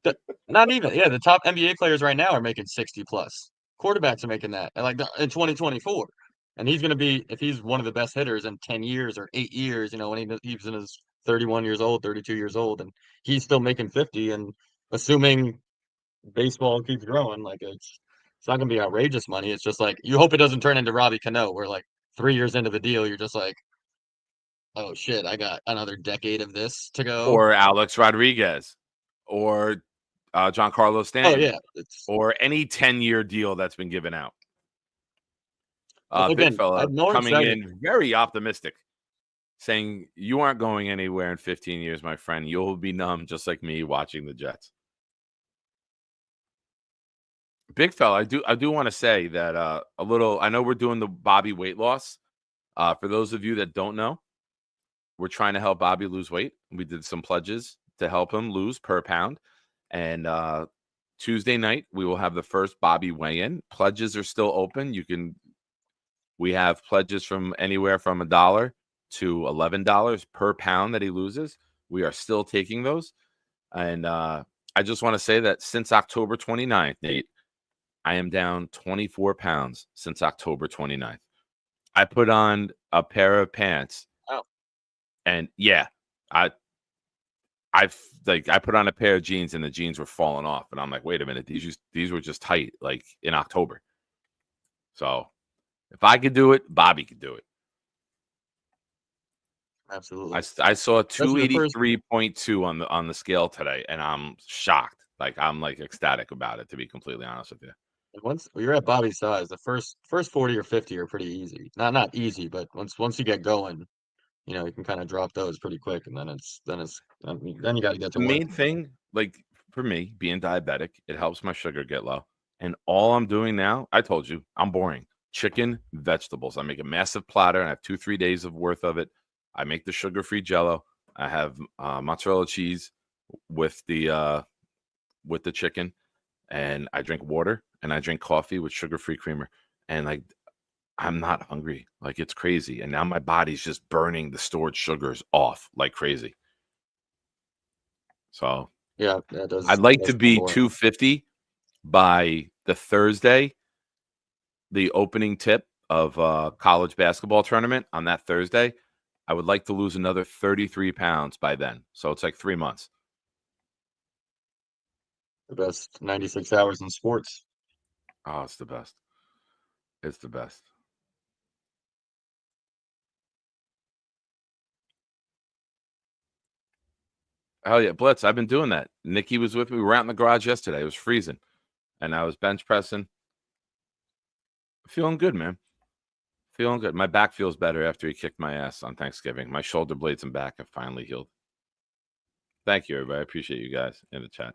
yeah, not even, yeah, the top NBA players right now are making 60 plus. Quarterbacks are making that, and like in 2024, and he's gonna be if he's one of the best hitters in 10 years or 8 years, when he's in his 31 years old, 32 years old, and he's still making 50, and assuming baseball keeps growing, like it's not gonna be outrageous money. It's just like you hope it doesn't turn into Robbie Cano, where like 3 years into the deal, you're just like, oh shit, I got another decade of this to go. Or Alex Rodriguez, or Giancarlo Oh Stanton, yeah, or any 10-year deal that's been given out. so Big again, fella I'm more coming excited. in very optimistic, saying you aren't going anywhere in 15 years, my friend. You'll be numb just like me watching the Jets. Big fella, I do want to say that I know we're doing the Bobby weight loss. For those of you that don't know, we're trying to help Bobby lose weight. We did some pledges to help him lose per pound. And Tuesday night, we will have the first Bobby weigh-in. Pledges are still open. We have pledges from anywhere from $1 to $11 per pound that he loses. We are still taking those. And I just want to say that since October 29th, Nate, I am down 24 pounds since October 29th. I put on a pair of pants. Oh. And yeah, I put on a pair of jeans and the jeans were falling off. And I'm like, wait a minute, these were just tight, like in October. So if I could do it, Bobby could do it. Absolutely. I saw 283.2 on the scale today, and I'm shocked. Like I'm like ecstatic about it, to be completely honest with you. Once you're at Bobby's size, the first 40 or 50 are pretty easy. Not easy, but once you get going, you know, you can kind of drop those pretty quick, and then you got to get to The work. main thing, like for me, being diabetic, it helps my sugar get low. And all I'm doing now, I told you, I'm boring. Chicken, vegetables. I make a massive platter, and I have 2-3 days of worth of it. I make the sugar-free Jello. I have mozzarella cheese with the chicken, and I drink water, and I drink coffee with sugar-free creamer. And like, I'm not hungry. Like it's crazy. And now my body's just burning the stored sugars off like crazy. So Yeah, that does. I'd like does to be boring. 250 by the Thursday, the opening tip of college basketball tournament on that Thursday. I would like to lose another 33 pounds by then. So it's like 3 months. The best 96 hours in sports. Oh, it's the best. It's the best. Oh, yeah, Blitz. I've been doing that. Nikki was with me. We were out in the garage yesterday. It was freezing. And I was bench pressing. Feeling good, man. Feeling good. My back feels better after he kicked my ass on Thanksgiving. My shoulder blades and back have finally healed. Thank you, everybody. I appreciate you guys in the chat.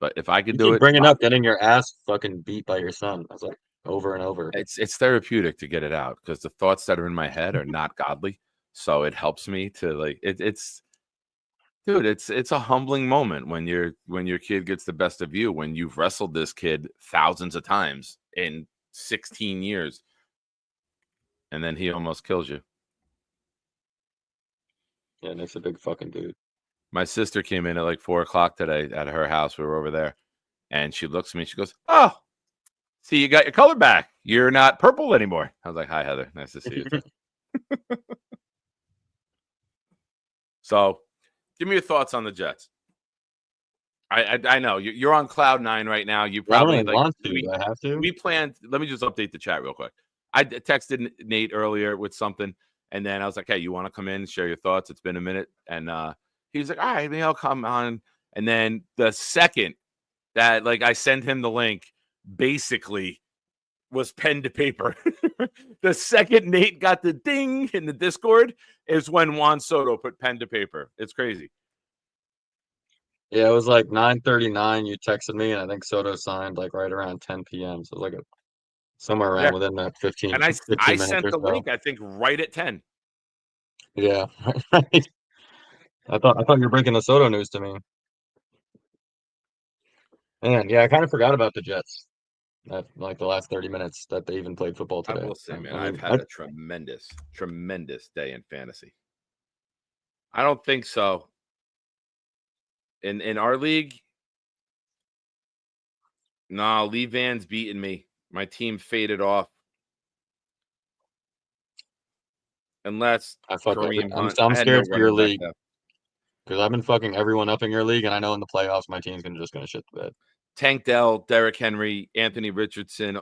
But if I could You do keep it, bringing up getting your ass fucking beat by your son. I was like over and over. it's therapeutic to get it out because the thoughts that are in my head are not godly. So it helps me to like it's dude, it's a humbling moment when your kid gets the best of you, when you've wrestled this kid thousands of times in 16 years. And then he almost kills you. Yeah, Nick's a big fucking dude. My sister came in at like 4:00 today at her house. We were over there. And she looks at me. She goes, "Oh, see, you got your color back. You're not purple anymore." I was like, "Hi, Heather. Nice to see you." So give me your thoughts on the Jets. I know you're on cloud nine right now. You probably I don't want to. Do I have to? We planned. Let me just update the chat real quick. I texted Nate earlier with something, and then I was like, "Hey, you want to come in and share your thoughts? It's been a minute." And he was like, "All right, maybe I'll come on." And then the second that like I sent him the link, basically was pen to paper. The second Nate got the ding in the Discord is when Juan Soto put pen to paper. It's crazy. Yeah, it was like 9:39. You texted me, and I think Soto signed like right around 10 p.m. So it was like somewhere around within that 15. And I 15 minutes sent or the so. link, I think, right at 10. Yeah, I thought you were breaking the Soto news to me. And yeah, I kind of forgot about the Jets. That like the last 30 minutes that they even played football I today. will say, man, I mean, I've had a tremendous day in fantasy. I don't think so. In our league, no, Lee Van's beating me. My team faded off. Unless I fuck Kareem Hunt. I'm I had scared no for your running back league there. because I've been fucking everyone up in your league, and I know in the playoffs my team's just gonna shit the bed. Tank Dell, Derrick Henry, Anthony Richardson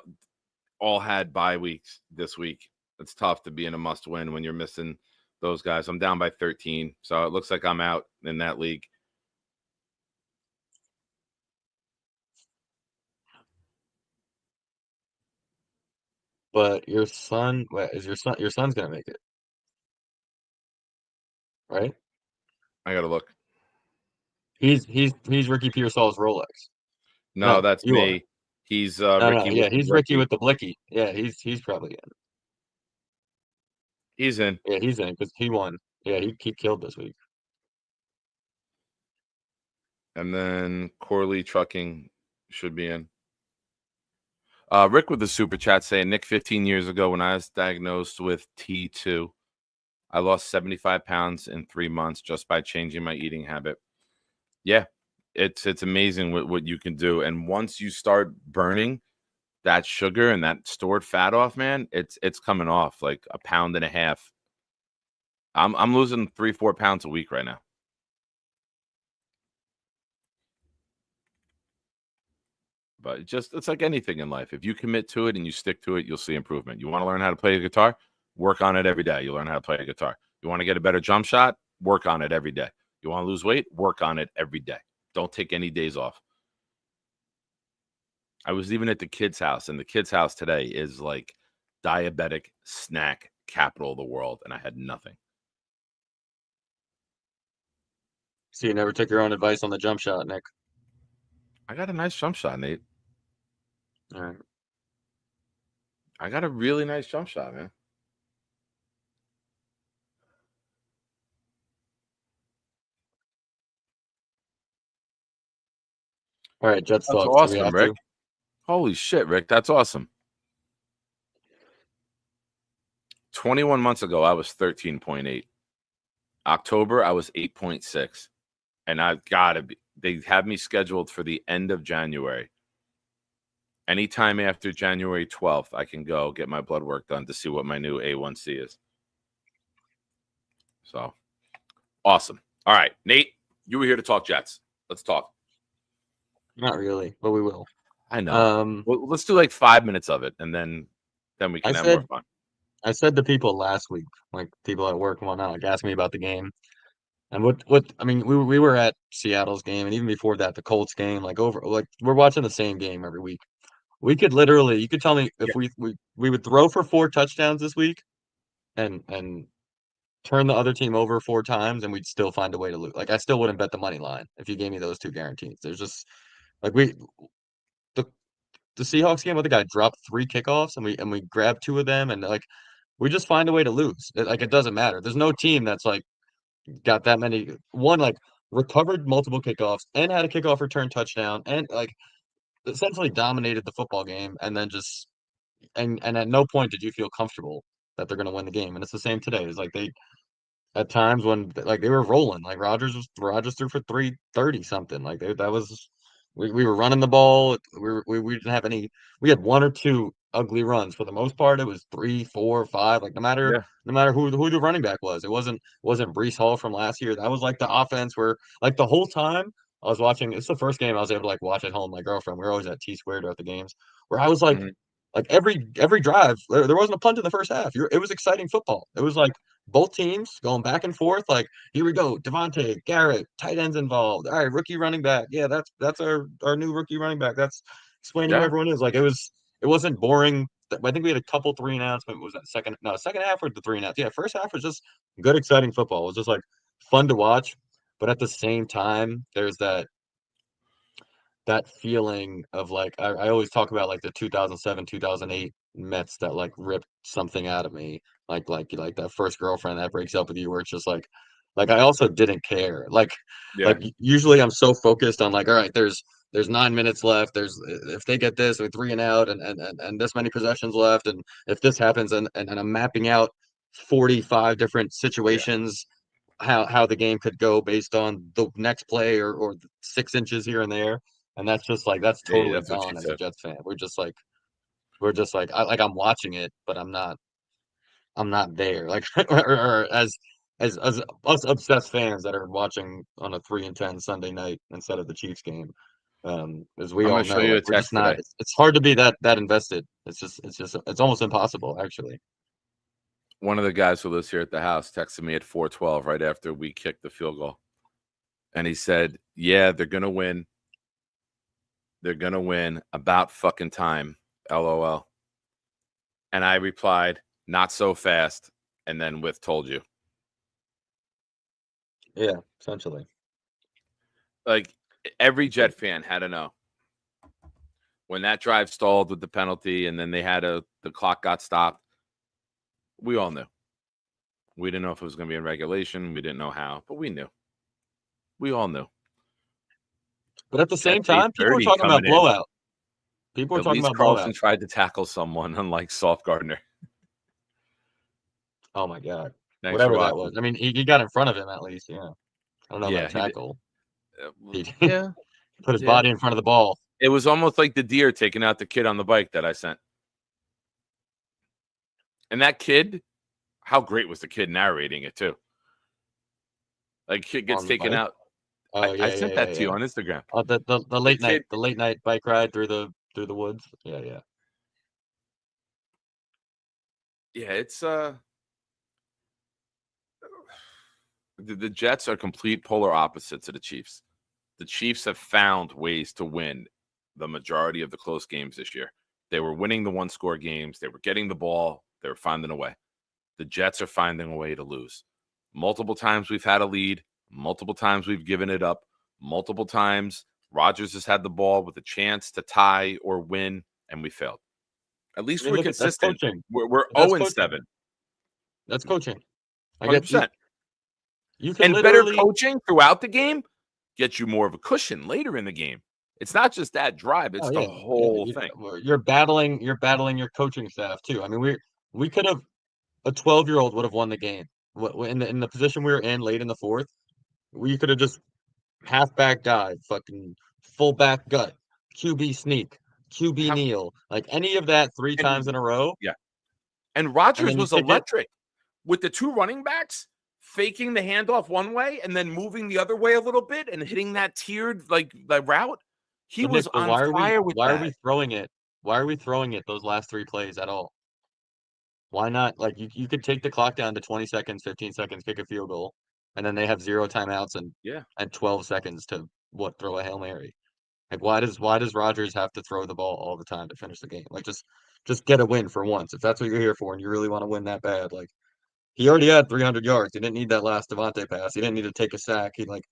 all had bye weeks this week. It's tough to be in a must win when you're missing those guys. I'm down by 13, so it looks like I'm out in that league. But your son, your son's gonna make it, right? I gotta look. He's Ricky Pearsall's Rolex. No, that's you me. are. He's No, Ricky. yeah, he's Ricky with the blicky. Yeah, he's probably in. He's in. Yeah, he's in because he won. Yeah, he killed this week. And then Corley Trucking should be in. Rick with the super chat saying, Nick, 15 years ago when I was diagnosed with T2, I lost 75 pounds in 3 months just by changing my eating habit. Yeah, it's amazing what you can do. And once you start burning that sugar and that stored fat off, man, it's coming off like 1.5 pounds. I'm losing 3-4 pounds a week right now. But it's like anything in life. If you commit to it and you stick to it, you'll see improvement. You want to learn how to play the guitar? Work on it every day. You learn how to play a guitar. You want to get a better jump shot? Work on it every day. You want to lose weight? Work on it every day. Don't take any days off. I was even at the kids' house, and the kids' house today is like diabetic snack capital of the world, and I had nothing. So you never took your own advice on the jump shot, Nick. I got a nice jump shot, Nate. All right. I got a really nice jump shot, man. All right, Jets That's thoughts. Do we awesome, have Rick. to? Holy shit, Rick. That's awesome. 21 months ago, I was 13.8. October, I was 8.6. And I've got to be, they have me scheduled for the end of January. Anytime after January 12th, I can go get my blood work done to see what my new A1C is. So, awesome. All right, Nate, you were here to talk Jets. Let's talk. Not really, but we will. I know. Well, let's do like 5 minutes of it, and then we can have more fun. I said to people last week, like people at work and whatnot, like asked me about the game. And what I mean, we were at Seattle's game, and even before that, the Colts game. Like we're watching the same game every week. We could literally, you could tell me if we would throw for 4 touchdowns this week, and turn the other team over 4 times, and we'd still find a way to lose. Like I still wouldn't bet the money line if you gave me those 2 guarantees. There's just like the Seahawks game, the guy dropped 3 kickoffs, and we grabbed 2 of them, and like we just find a way to lose. Like it doesn't matter. There's no team that's like got that many. One like recovered multiple kickoffs and had a kickoff return touchdown, and like essentially dominated the football game, and then just and at no point did you feel comfortable that they're going to win the game. And it's the same today. It's like they at times when like they were rolling, like Rodgers threw for 330 something. Like that was we were running the ball. We didn't have any. We had 1 or 2 ugly runs. For the most part, it was 3, 4, 5. Like no matter who the running back was, it wasn't Breece Hall from last year. That was like the offense where like the whole time I was watching. It's the first game I was able to like watch at home with my girlfriend. We were always at T Squared at the games where I was like. Like every drive, there wasn't a punt in the first half. It was exciting football. It was like both teams going back and forth. Like here we go, Devontae, Garrett, tight ends involved. All right, rookie running back. Yeah, that's our new rookie running back. That's explaining who everyone is. Like it wasn't boring. I think we had a couple 3 and outs, but was that second half or the 3 and outs? Yeah, first half was just good, exciting football. It was just like fun to watch. But at the same time, there's that feeling of like I always talk about like the 2007 2008 Mets that like ripped something out of me, like that first girlfriend that breaks up with you, where it's just like I also didn't care, like usually I'm so focused on like, all right, there's 9 minutes left, there's if they get this with 3 and out and this many possessions left, and if this happens, and I'm mapping out 45 different situations, how the game could go based on the next play or 6 inches here and there. And that's just like that's totally gone as a Jets fan. We're just like I'm watching it, but I'm not there. Like or as us obsessed fans that are watching on a 3-10 Sunday night instead of the Chiefs game. As we all know, like, we're just not. It's hard to be that invested. It's almost impossible, actually. One of the guys who lives here at the house texted me at 4:12 right after we kicked the field goal, and he said, "Yeah, they're gonna win. They're going to win about fucking time, LOL." And I replied, "Not so fast." And then with "told you." Yeah, essentially. Like every Jet fan had to know. When that drive stalled with the penalty and then they had the clock got stopped, we all knew. We didn't know if it was going to be in regulation. We didn't know how, but we knew. We all knew. But at the same Jets time, people were 8:30 talking about coming in. blowout. People were At talking least about Carlson blowout. tried to tackle someone, unlike Sauce Gardner. Oh my god. Thanks Whatever for that watching. was. I mean, he got in front of him at least. Yeah. I don't know Yeah, about he did. tackle. He Yeah, put his yeah. body in front of the ball. It was almost like the deer taking out the kid on the bike that I sent. And that kid, how great was the kid narrating it too? Like kid gets On the taken bike? out. Oh I sent that to you on Instagram. Oh, the late night, kid- the late night bike ride through the woods. Yeah, yeah. Yeah, it's the Jets are complete polar opposites of the Chiefs. The Chiefs have found ways to win the majority of the close games this year. They were winning the one-score games. They were getting the ball. They were finding a way. The Jets are finding a way to lose. Multiple times we've had a lead. Multiple times we've given it up. Multiple times Rodgers has had the ball with a chance to tie or win, and we failed. At least I mean, we're look at that's consistent. coaching. We're That's 0-7. That's coaching. I get 100%. you can And better literally coaching throughout the game gets you more of a cushion later in the game. It's not just that drive; it's the whole thing. You're battling your coaching staff too. I mean, we could have a 12-year-old would have won the game. In the position we were in late in the fourth, we could have just halfback dive, fucking fullback gut, QB sneak, QB kneel, like any of that three times in a row. Yeah. And And Rodgers then you was kick it. electric with the two running backs faking the handoff one way and then moving the other way a little bit and hitting that tiered like the route. He But was Nick, but on why fire with why that. are we throwing it? Why are we throwing it those last three plays at all? Why not? Like you could take the clock down to 20 seconds, 15 seconds, kick a field goal, and then they have 0 timeouts and 12 seconds to throw a Hail Mary. Like why does Rodgers have to throw the ball all the time to finish the game? Like just get a win for once. If that's what you're here for and you really want to win that bad, like he already had 300 yards. He didn't need that last Devontae pass. He didn't need to take a sack. He like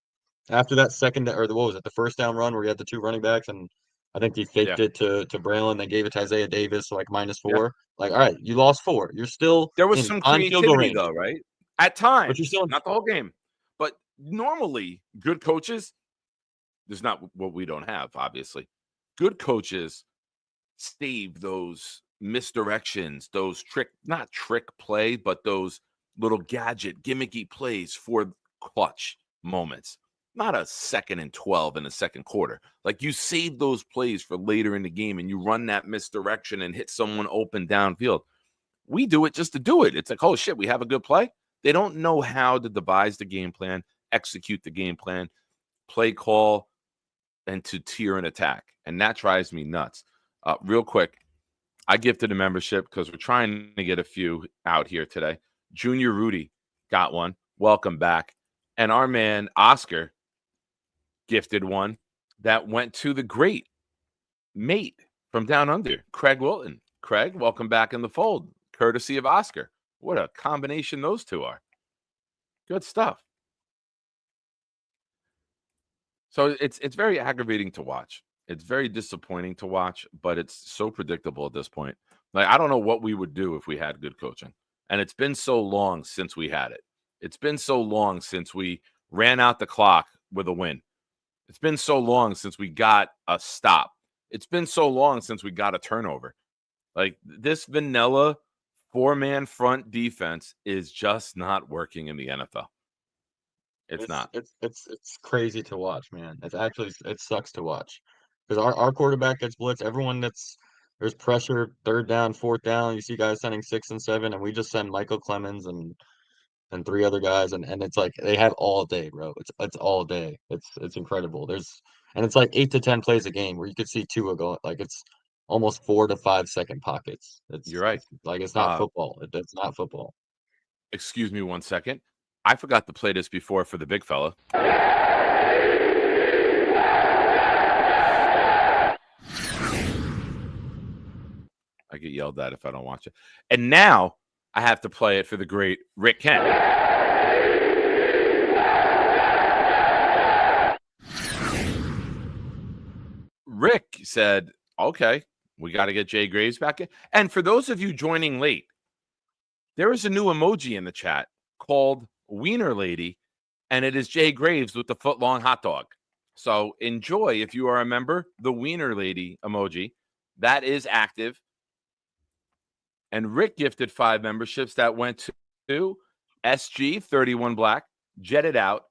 after that second or what was it, the first down run where he had the two running backs and I think he faked it to Braylon. They gave it to Isaiah Davis, so like -4. Like, all right, you lost 4. You're still There was in some on field goal creativity range. though, right? At But times, you're still not the whole game. But normally, good coaches, there's not what we don't have, obviously. Good coaches save those misdirections, those not trick play, but those little gadget, gimmicky plays for clutch moments. Not a 2nd and 12 in the second quarter. Like you save those plays for later in the game and you run that misdirection and hit someone open downfield. We do it just to do it. It's like, oh shit, we have a good play. They don't know how to devise the game plan, execute the game plan, play call, and to tier an attack. And that drives me nuts. Real quick, I gifted a membership because we're trying to get a few out here today. Junior Rudy got one. Welcome back. And our man Oscar gifted one that went to the great mate from down under, Craig Wilton. Craig, welcome back in the fold, courtesy of Oscar. What a combination those two are. Good stuff. So it's very aggravating to watch. It's very disappointing to watch, but it's so predictable at this point. Like I don't know what we would do if we had good coaching. And it's been so long since we had it. It's been so long since we ran out the clock with a win. It's been so long since we got a stop. It's been so long since we got a turnover. Like this vanilla 4-man front defense is just not working in the NFL. It's not. It's crazy to watch, man. It sucks to watch because our quarterback gets blitz. There's pressure, 3rd down, 4th down. You see guys sending 6 and 7, and we just send Michael Clemens and 3 other guys, and it's like they have all day, bro. It's all day. It's incredible. It's like 8 to 10 plays a game where you could see Tua go like it's almost 4 to 5 second pockets. You're right. It's not football. It's not football. Excuse me 1 second. I forgot to play this before for the big fella. I get yelled at if I don't watch it. And now I have to play it for the great Rick Kent. Rick said, okay, we got to get Jay Graves back in. And for those of you joining late, there is a new emoji in the chat. called Wiener Lady, and it is Jay Graves with the foot-long hot dog. So enjoy, if you are a member, the Wiener Lady emoji. That is active. And Rick gifted 5 memberships that went to SG31 Black, Jetted Out,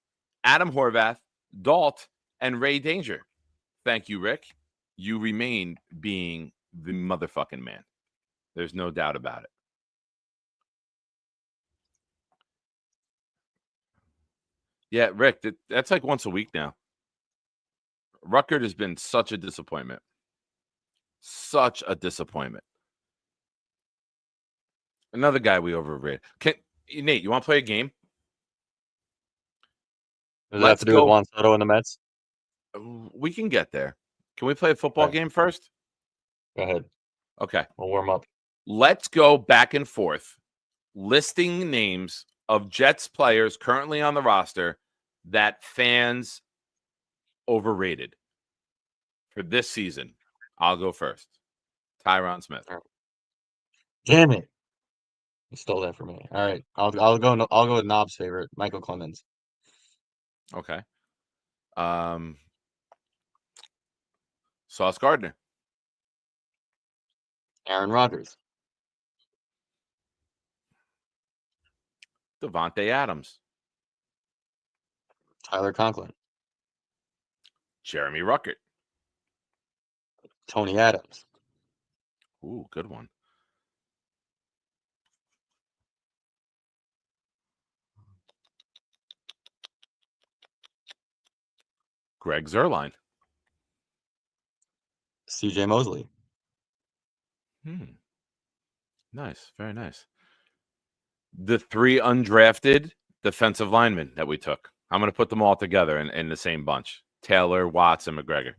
Adam Horvath, Dalt, and Ray Danger. Thank you, Rick. You remain being the motherfucking man. There's no doubt about it. Yeah, Rick, that's like once a week now. Ruckert has been such a disappointment. Such a disappointment. Another guy we overrated. Nate, you want to play a game? Does that have to do with Juan Soto and the Mets? We can get there. Can we play a football game first? Go ahead. Okay. We'll warm up. Let's go back and forth, listing names of Jets players currently on the roster that fans overrated for this season. I'll go first. Tyron Smith. Damn it. You stole that from me. All right. I'll go with Knob's favorite, Michael Clemens. Okay. Sauce Gardner. Aaron Rodgers. Devontae Adams. Tyler Conklin. Jeremy Ruckert. Tony Adams. Ooh, good one. Greg Zuerlein. CJ Mosley. Nice. Very nice. The 3 undrafted defensive linemen that we took. I'm going to put them all together in the same bunch. Taylor, Watts, and McGregor.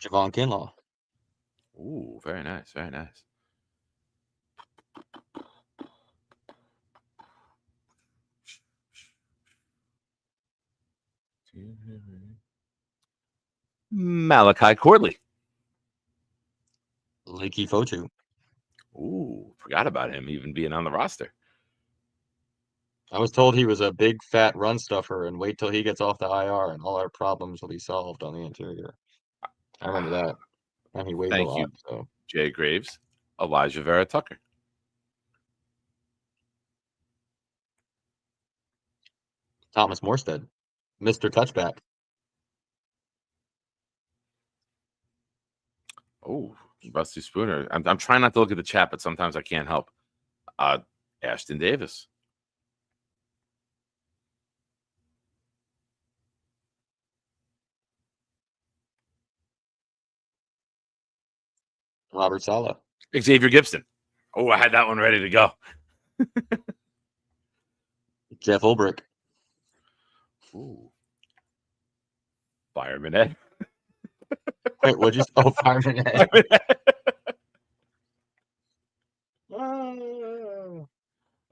Javon Kinlaw. Ooh, very nice. Very nice. Malachi Corley. Leaky Fotu. Ooh, forgot about him even being on the roster. I was told he was a big fat run stuffer, and wait till he gets off the IR and all our problems will be solved on the interior. I remember that. And he weighed a lot. So. Jay Graves, Elijah Vera Tucker. Thomas Morstead, Mr. Touchback. Oh, Rusty Spooner. I'm trying not to look at the chat, but sometimes I can't help. Ashton Davis. Robert Saleh. Xavier Gibson. Oh, I had that one ready to go. Jeff Ulbrich. Ooh. Fireman Ed. Wait, what'd you say? Oh, Fireman Ed.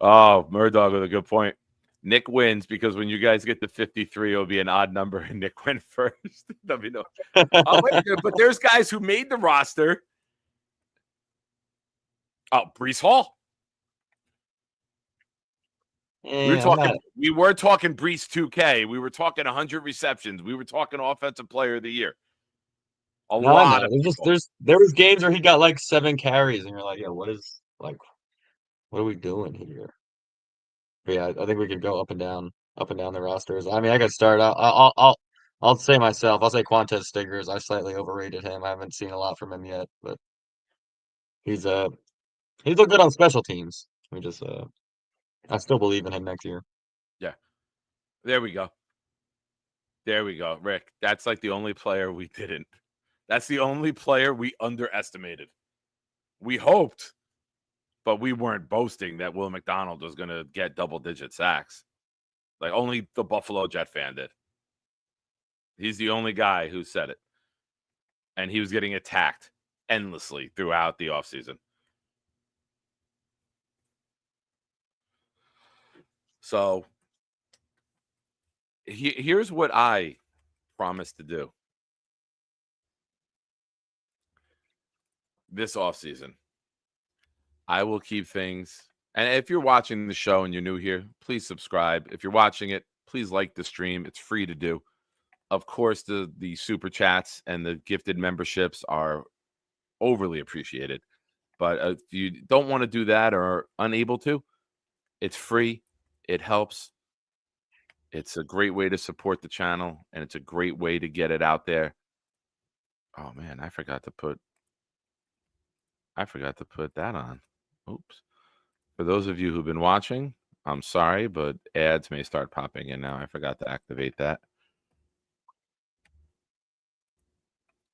Oh, Murdog with a good point. Nick wins because when you guys get to 53, it'll be an odd number, and Nick went first. Let me know. But there's guys who made the roster. Oh, Breece Hall. We were talking Breece 2K. We were talking 100 receptions. We were talking offensive player of the year. There was games where he got like 7 carries, and you're like, yeah, what are we doing here? But yeah, I think we could go up and down the rosters. I mean, I could start out. I'll say myself. I'll say Quantez Stiggers. I slightly overrated him. I haven't seen a lot from him yet, but he's looked good on special teams. I still believe in him next year. Yeah. There we go. Rick. That's like the only player we didn't. That's the only player we underestimated. We hoped, but we weren't boasting that Will McDonald was going to get double-digit sacks. Like only the Buffalo Jet fan did. He's the only guy who said it. And he was getting attacked endlessly throughout the offseason. So here's what I promised to do this offseason. I will keep things, And if you're watching the show and you're new here, please subscribe. If you're watching it, please like the stream. It's free to do. Of course, the super chats and the gifted memberships are overly appreciated. But if you don't want to do that or are unable to, it's free. It helps. It's a great way to support the channel, and it's a great way to get it out there. Oh man, I forgot to put that on. Oops. For those of you who've been watching, I'm sorry, but ads may start popping in now. I forgot to activate that.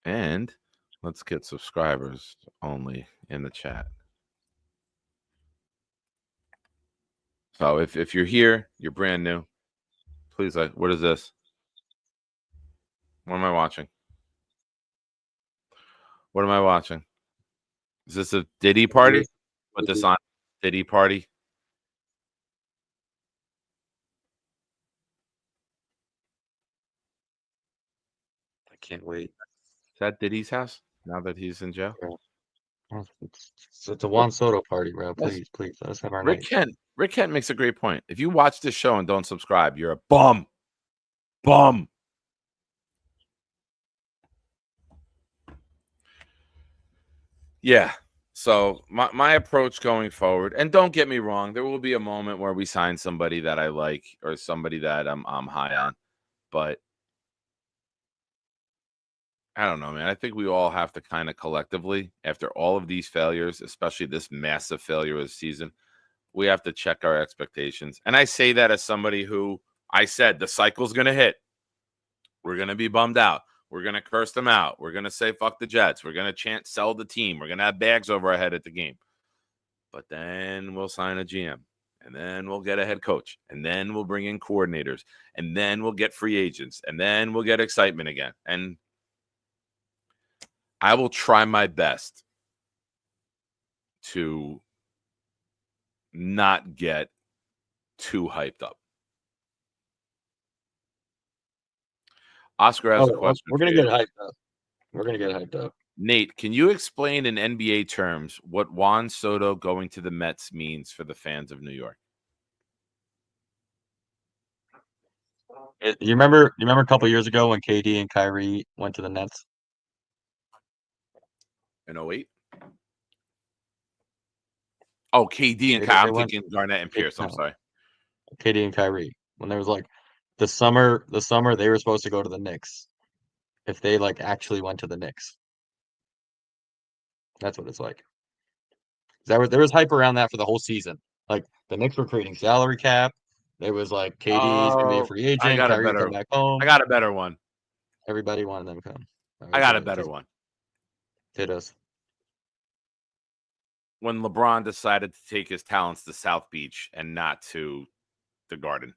And let's get subscribers only in the chat. So if you're here, you're brand new, please what is this? What am I watching? What am I watching? Is this a Diddy party? Put this on Diddy party. I can't wait. Is that Diddy's house now that he's in jail? It's a Juan Soto party, bro. Please, please, let us have our night. Rick Kent makes a great point. If you watch this show and don't subscribe, you're a bum. Bum. Yeah. So my approach going forward, and don't get me wrong, there will be a moment where we sign somebody that I like or somebody that I'm high on, but I don't know, man. I think we all have to kind of collectively, after all of these failures, especially this massive failure of the season, we have to check our expectations. And I say that as somebody who I said the cycle's going to hit. We're going to be bummed out. We're going to curse them out. We're going to say, fuck the Jets. We're going to chant, sell the team. We're going to have bags over our head at the game. But then we'll sign a GM. And then we'll get a head coach. And then we'll bring in coordinators. And then we'll get free agents. And then we'll get excitement again. And I will try my best to not get too hyped up. Oscar has a question. We're going to get hyped up. We're going to get hyped up. Nate, can you explain in NBA terms what Juan Soto going to the Mets means for the fans of New York? You remember a couple years ago when KD and Kyrie went to the Nets? In 08? Oh, KD and Kyrie. I'm thinking Garnett and Pierce. I'm sorry. KD and Kyrie. When there was like the summer they were supposed to go to the Knicks. If they like actually went to the Knicks. That's what it's like. There was hype around that for the whole season. Like the Knicks were creating salary cap. There was like KD's gonna be a free agent. Kyrie come back home. I got a better one. Everybody wanted them to come. I got a better one. Hit us. When LeBron decided to take his talents to South Beach and not to the Garden.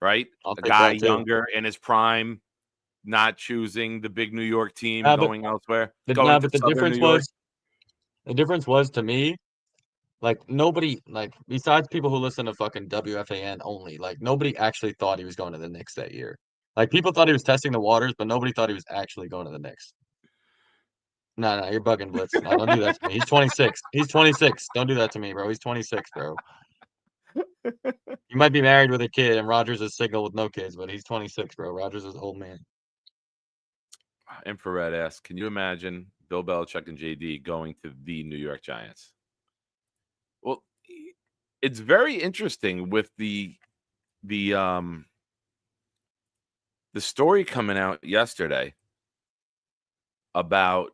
Right? A guy younger in his prime, not choosing the big New York team, going elsewhere. The difference was to me, like nobody, like besides people who listen to fucking WFAN only, like nobody actually thought he was going to the Knicks that year. Like people thought he was testing the waters, but nobody thought he was actually going to the Knicks. No, you're bugging, Blitz. No, don't do that to me. He's 26. He's 26. Don't do that to me, bro. He's 26, bro. You might be married with a kid, and Rogers is single with no kids, but he's 26, bro. Rogers is an old man. Infrared asks, can you imagine Bill Belichick and JD going to the New York Giants? Well, it's very interesting with the story coming out yesterday about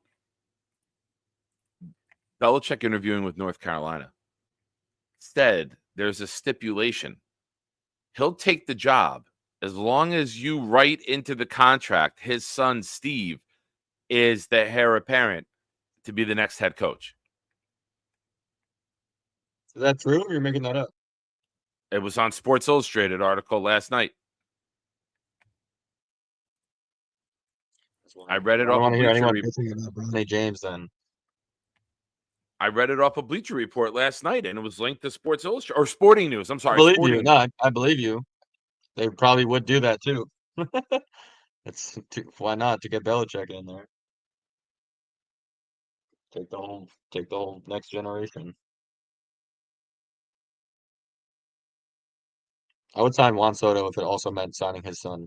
Belichick interviewing with North Carolina. Said there's a stipulation. He'll take the job as long as you write into the contract his son, Steve, is the heir apparent to be the next head coach. Is that true or you're making that up? It was on Sports Illustrated article last night. I read it off of Bleacher Report. James, then. I read it off a Bleacher Report last night, and it was linked to Sports Illustrated or Sporting News. I'm sorry, I believe you. No, I believe you. They probably would do that too. Why not to get Belichick in there? Take the whole next generation. I would sign Juan Soto if it also meant signing his son.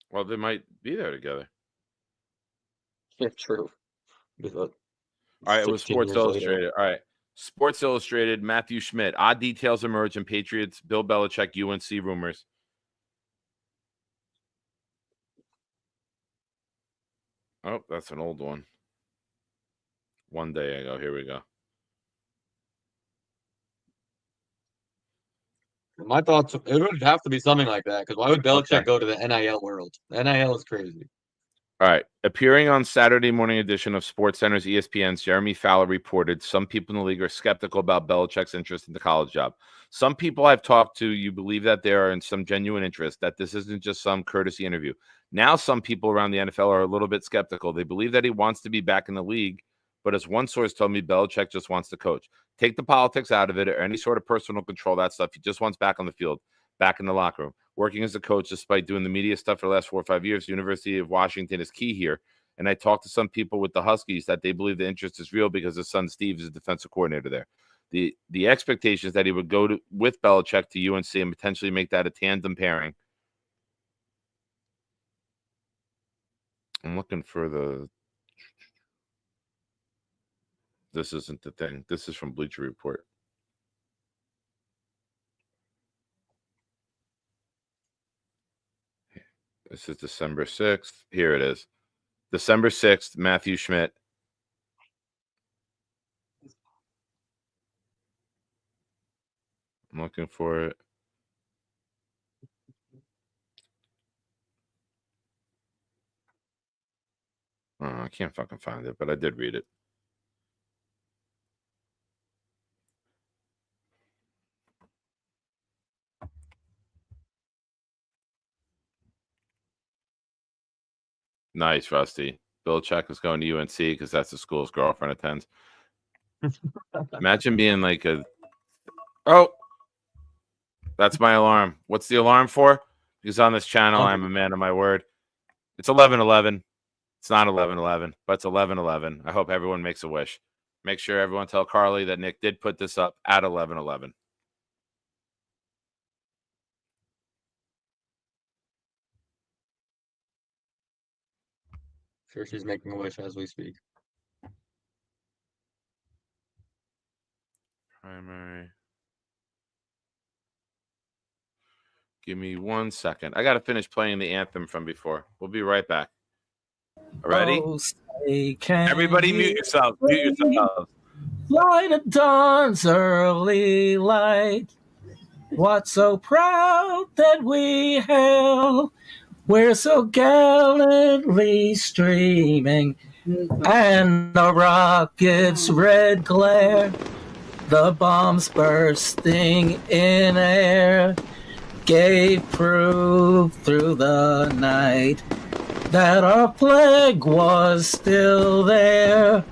Well, they might be there together. Yeah, true. All right, it was 16 Sports years later. Illustrated. All right. Sports Illustrated, Matthew Schmidt. Odd details emerge in Patriots, Bill Belichick, UNC rumors. Oh, that's an old one. One day ago. Here we go. My thoughts, it would have to be something like that, because why would Belichick Okay. go to the NIL world? The NIL is crazy. All right. Appearing on Saturday morning edition of SportsCenter's ESPN's Jeremy Fowler reported some people in the league are skeptical about Belichick's interest in the college job. Some people I've talked to, you believe that there are in some genuine interest, that this isn't just some courtesy interview. Now some people around the NFL are a little bit skeptical. They believe that he wants to be back in the league, but as one source told me, Belichick just wants to coach. Take the politics out of it or any sort of personal control, that stuff. He just wants back on the field, back in the locker room. Working as a coach, despite doing the media stuff for the last 4 or 5 years, the University of Washington is key here. And I talked to some people with the Huskies that they believe the interest is real because his son Steve is a defensive coordinator there. The expectation is that he would go with Belichick to UNC and potentially make that a tandem pairing. I'm looking for the. This isn't the thing. This is from Bleacher Report. This is December 6th. Here it is. December 6th, Matthew Schmidt. I'm looking for it. Oh, I can't fucking find it, but I did read it. Nice, Rusty. Belichick is going to UNC because that's the school his girlfriend attends. Imagine being like a. Oh, that's my alarm. What's the alarm for? Because on this channel, I'm a man of my word. It's 11:11. It's not 11:11, but it's 11:11. I hope everyone makes a wish. Make sure everyone tell Carly that Nick did put this up at 11:11. Sure, she's making a wish as we speak. Primary. Give me 1 second. I got to finish playing the anthem from before. We'll be right back. Ready? Oh, say, can Everybody mute yourself. Mute yourself. Fly to dawn's early light. What so proud that we hail? We're so gallantly streaming, and the rocket's red glare, the bombs bursting in air, gave proof through the night that our flag was still there.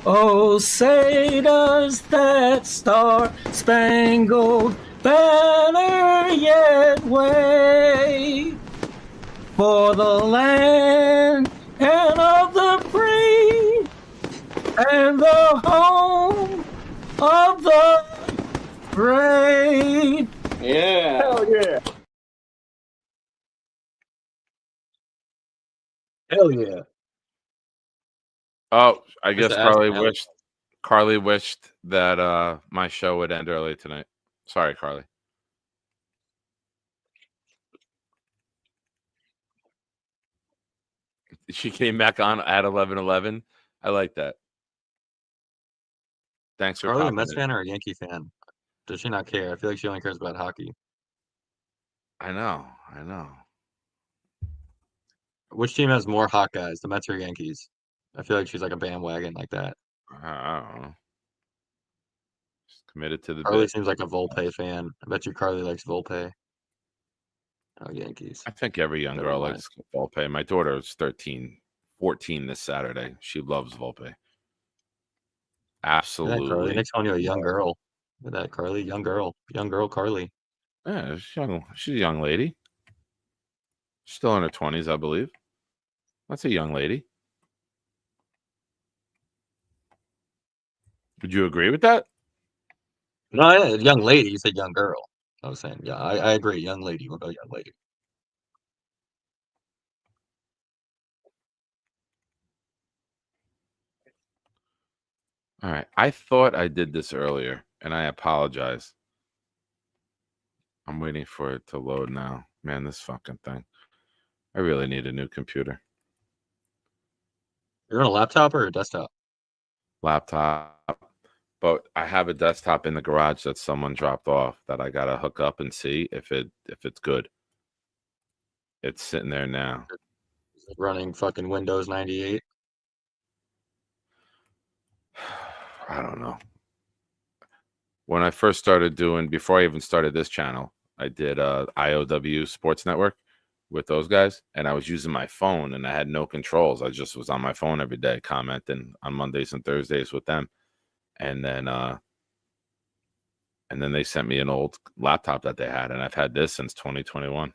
Oh, say does that star-spangled banner yet wave for the land and of the free and the home of the brave. Yeah. Hell yeah. Hell yeah. Oh, I guess to ask Carly wished that my show would end early tonight. Sorry, Carly. She came back on at 11:11. I like that. Thanks for Carly a popping Mets in. fan or a Yankee fan? Does she not care? I feel like she only cares about hockey. I know. Which team has more hot guys, the Mets or Yankees? I feel like she's like a bandwagon like that. I don't know. She's committed to the Carly bit. seems like a Volpe fan. I bet you Carly likes Volpe. Oh, Yankees. I think every young Never girl mind. likes Volpe. My daughter is 13, 14 this Saturday. She loves Volpe. Look at that, Absolutely. Carly. Nick's calling you a young girl. Look at that, Carly. Young girl. Young girl, Carly. Yeah, she's a young lady. Still in her 20s, I believe. That's a young lady. Would you agree with that? No, yeah, young lady. You said young girl. I was saying, yeah, I agree. Young lady. What about young lady? All right. I thought I did this earlier, and I apologize. I'm waiting for it to load now. Man, this fucking thing. I really need a new computer. You're on a laptop or a desktop? Laptop. But I have a desktop in the garage that someone dropped off that I gotta hook up and see if it's good. It's sitting there now. Is it running fucking Windows 98? I don't know. When I first started before I even started this channel, I did IOW Sports Network with those guys, and I was using my phone and I had no controls. I just was on my phone every day commenting on Mondays and Thursdays with them. And then they sent me an old laptop that they had, and I've had this since 2021.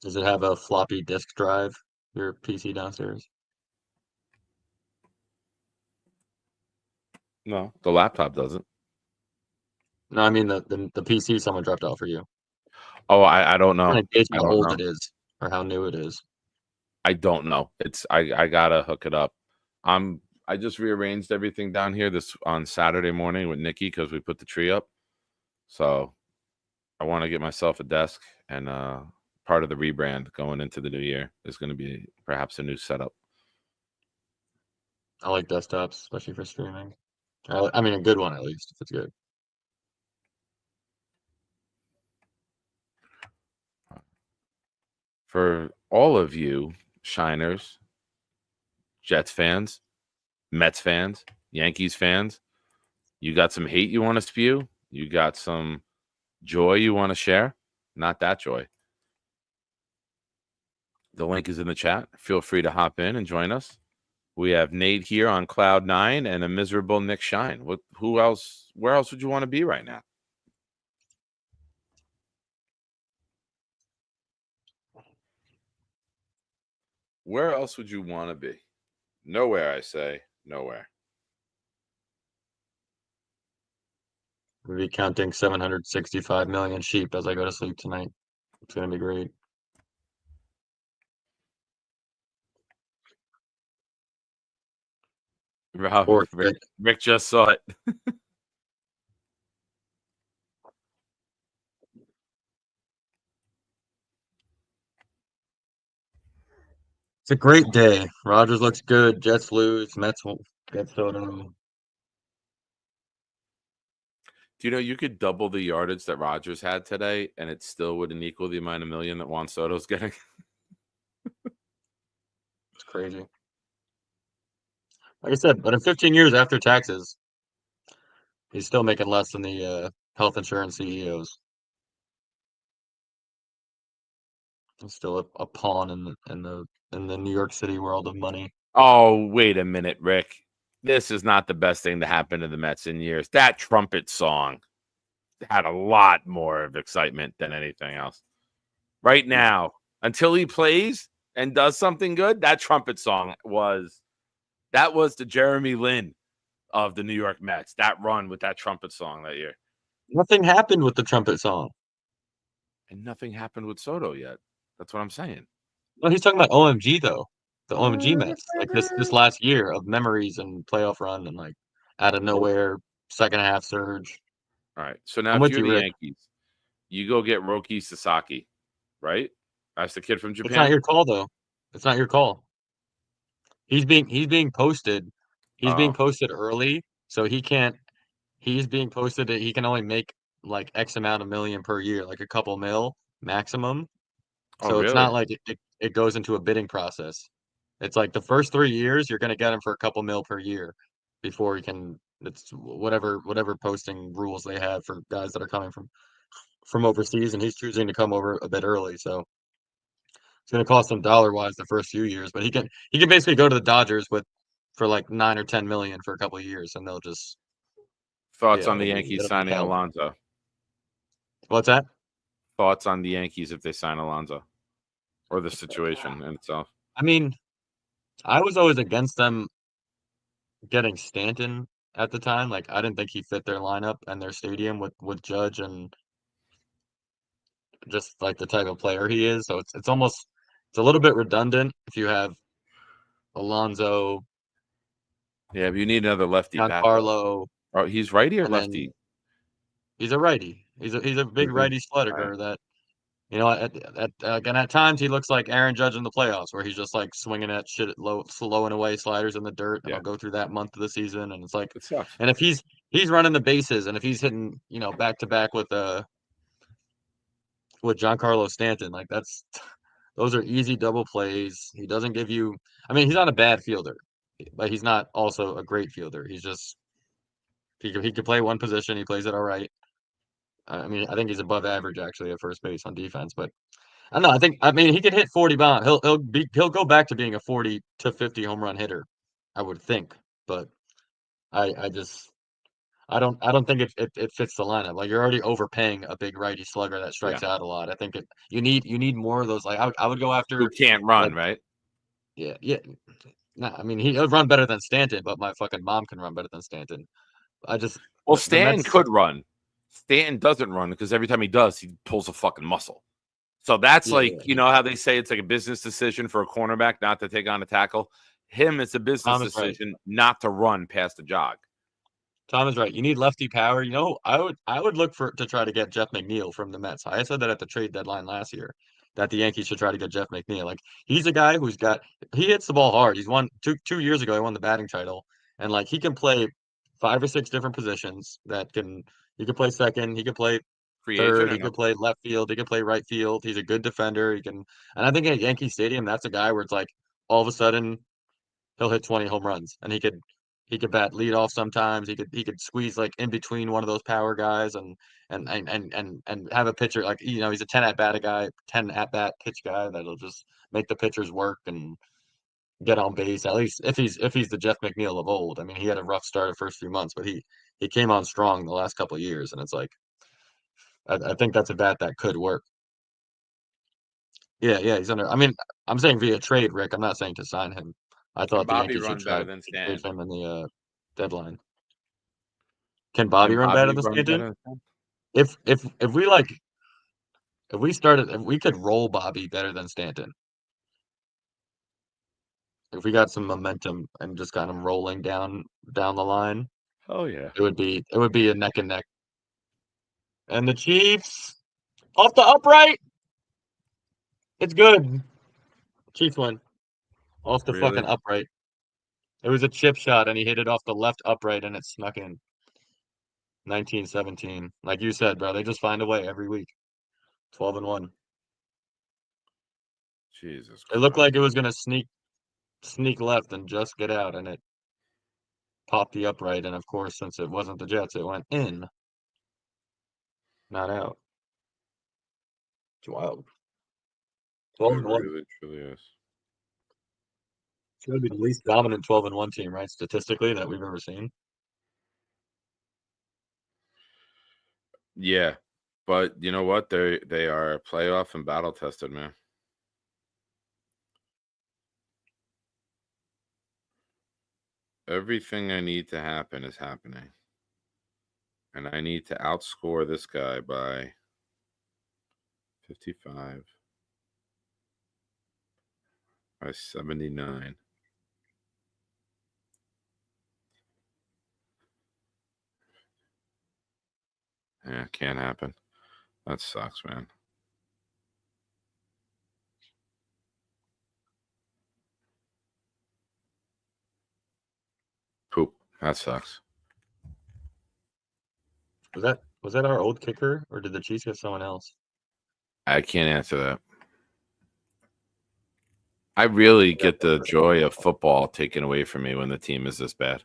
Does it have a floppy disk drive? Your PC downstairs? No, the laptop doesn't. No, I mean the PC someone dropped off for you. Oh, I don't know. I'm trying to gauge I how don't old know. it is or how new it is. I don't know. I gotta hook it up. I just rearranged everything down here on Saturday morning with Nikki because we put the tree up. So I want to get myself a desk, and part of the rebrand going into the new year is going to be perhaps a new setup. I like desktops, especially for streaming. I mean, a good one at least if it's good. For all of you Shiners, Jets fans, Mets fans, Yankees fans, you got some hate you want to spew? You got some joy you want to share? Not that joy. The link is in the chat. Feel free to hop in and join us. We have Nate here on Cloud 9 and a miserable Nick Shine. Who else? Where else would you want to be right now? Where else would you want to be? Nowhere, I say. Nowhere. We'll be counting 765 million sheep as I go to sleep tonight. It's gonna be great. Rob, Rick just saw it. It's a great day. Rogers looks good. Jets lose. Mets won't get Soto. Do you know you could double the yardage that Rodgers had today, and it still wouldn't equal the amount of million that Juan Soto's getting? It's crazy. Like I said, but in 15 years after taxes, he's still making less than the health insurance CEOs. He's still a pawn in the New York City world of money. Oh, wait a minute, Rick. This is not the best thing to happen to the Mets in years. That trumpet song had a lot more of excitement than anything else. Right now, until he plays and does something good, that trumpet song was the Jeremy Lin of the New York Mets. That run with that trumpet song that year. Nothing happened with the trumpet song. And nothing happened with Soto yet. That's what I'm saying. No, he's talking about OMG though. The OMG Mets. Like this last year of memories and playoff run and like out of nowhere second half surge. All right. So now I'm if with you're you, the Rick. Yankees, you go get Roki Sasaki, right? That's the kid from Japan. It's not your call though. It's not your call. He's being posted. He's being posted early, so he can't. He's being posted that he can only make like X amount of million per year, like a couple mil maximum. Oh, So it's really? not like it goes into a bidding process. It's like the first 3 years you're going to get him for a couple mil per year before he can. It's whatever posting rules they have for guys that are coming from overseas, and he's choosing to come over a bit early. So it's going to cost him dollar wise the first few years, but he can basically go to the Dodgers for like 9 or 10 million for a couple of years, and they'll just Thoughts on the it'll be Yankees a signing hell. Alonso? What's that? Thoughts on the Yankees if they sign Alonso, or the situation in itself? I mean, I was always against them getting Stanton at the time. Like I didn't think he fit their lineup and their stadium with Judge and just like the type of player he is. So it's almost it's a little bit redundant if you have Alonso, Yeah, but you need another lefty backup. Giancarlo, Oh, he's righty or and then lefty? he's a righty. He's a big Mhm. righty slugger that again at times he looks like Aaron Judge in the playoffs where he's just like swinging at shit at slowing away sliders in the dirt, and Yeah. I'll go through that month of the season, and it's like, It sucks. and if he's running the bases, and if he's hitting back to back with Giancarlo Stanton, like those are easy double plays. He doesn't give you. I mean, he's not a bad fielder, but he's not also a great fielder. He's just he could play one position. He plays it all right. I mean, I think he's above average actually at first base on defense, but I don't know. I mean he can hit 40 bombs. He'll go back to being a 40 to 50 home run hitter, I would think. But I don't think it fits the lineup. Like you're already overpaying a big righty slugger that strikes out a lot. I think you need more of those. Like I would go Who after can't run, like right? yeah. No, I mean he'll run better than Stanton, but my fucking mom can run better than Stanton. Well, The Stanton Mets. could run. Stanton doesn't run because every time he does, he pulls a fucking muscle. So that's like, you know how they say it's like a business decision for a cornerback not to take on a tackle? Him, it's a business decision not to run past the jog. Tom is right. You need lefty power. I would look to try to get Jeff McNeil from the Mets. I said that at the trade deadline last year that the Yankees should try to get Jeff McNeil. Like he's a guy he hits the ball hard. He's won 2 years ago. He won the batting title, and like he can play 5 or 6 different positions. He could play second. He could play Free third. agent He or no? could play left field. He could play right field. He's a good defender. And I think at Yankee Stadium, that's a guy where it's like all of a sudden he'll hit 20 home runs, and he could bat lead off sometimes. He could squeeze like in between one of those power guys and have a pitcher like he's a 10 at bat pitch guy that'll just make the pitchers work and get on base. At least if he's the Jeff McNeil of old. I mean, he had a rough start the first few months, but he came on strong the last couple of years, and it's like I think that's a bat that could work. Yeah, he's under. I mean, I'm saying via trade, Rick. I'm not saying to sign him. I thought the Bobby Yankees run should try better to than trade Stanton? him in the deadline. Can Bobby Can run better Bobby than run Stanton? better than If we could roll Bobby better than Stanton. If we got some momentum and just got him rolling down the line, Oh, yeah. it would be a neck and neck. And the Chiefs off the upright. It's good. Chiefs win. Off the fucking upright. It was a chip shot and he hit it off the left upright and it snuck in. 1917. Like you said, bro, they just find a way every week. 12-1. Jesus It looked Christ. like it was gonna sneak left and just get out, and it popped the upright. And of course, since it wasn't the Jets, it went in, not out. It's wild. It 12-1. really, truly is. It's gonna be the least dominant 12-1 team, right? Statistically, that we've ever seen. Yeah. But you know what? They are playoff and battle tested, man. Everything I need to happen is happening. And I need to outscore this guy by 55, by 79. Yeah, can't happen. That sucks, man. Poop. That sucks. Was that our old kicker, or did the Chiefs get someone else? I can't answer that. I really get the joy of football taken away from me when the team is this bad.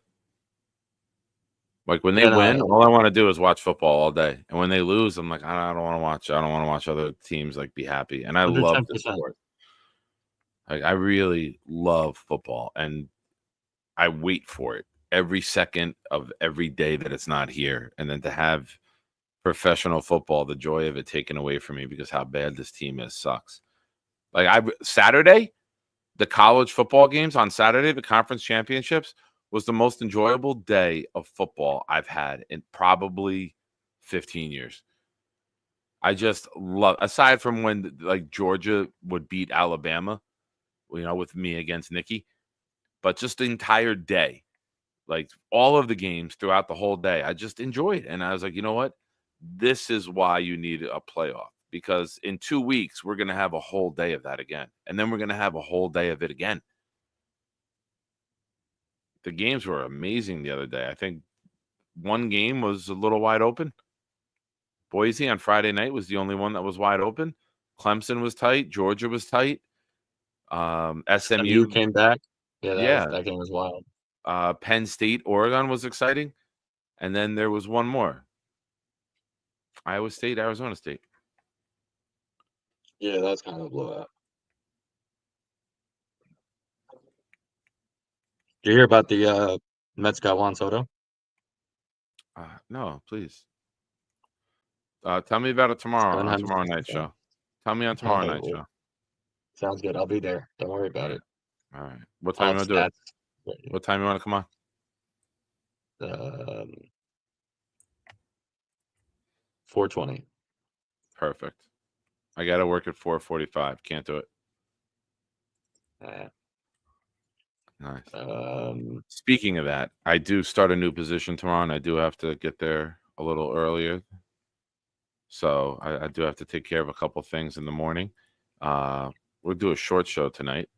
Like when they win, all I want to do is watch football all day. And when they lose, I'm like, I don't want to watch. I don't want to watch other teams like be happy. And I love the sport. Like I really love football, and I wait for it every second of every day that it's not here. And then to have professional football, the joy of it taken away from me because how bad this team is sucks. Like Saturday, the college football games on Saturday, the conference championships was the most enjoyable day of football I've had in probably 15 years. I just love, aside from when like Georgia would beat Alabama, with me against Nikki, but just the entire day, like all of the games throughout the whole day, I just enjoyed. And I was like, you know what? This is why you need a playoff, because in 2 weeks, we're going to have a whole day of that again. And then we're going to have a whole day of it again. The games were amazing the other day. I think one game was a little wide open. Boise on Friday night was the only one that was wide open. Clemson was tight. Georgia was tight. SMU came back. Yeah, Yeah. that game was wild. Penn State, Oregon was exciting. And then there was one more. Iowa State, Arizona State. Yeah, that's kind of a blowout. Did you hear about the Mets got Juan Soto? No, please. Tell me about it tomorrow on 700. tomorrow night show. Tell me on tomorrow night show. Sounds good. I'll be there. Don't worry about it. All right. What time you want to do it? What time you want to come on? 4:20. Perfect. I got to work at 4:45. Can't do it. Nice. Speaking of that, I do start a new position tomorrow, and I do have to get there a little earlier. So I do have to take care of a couple things in the morning. We'll do a short show tonight.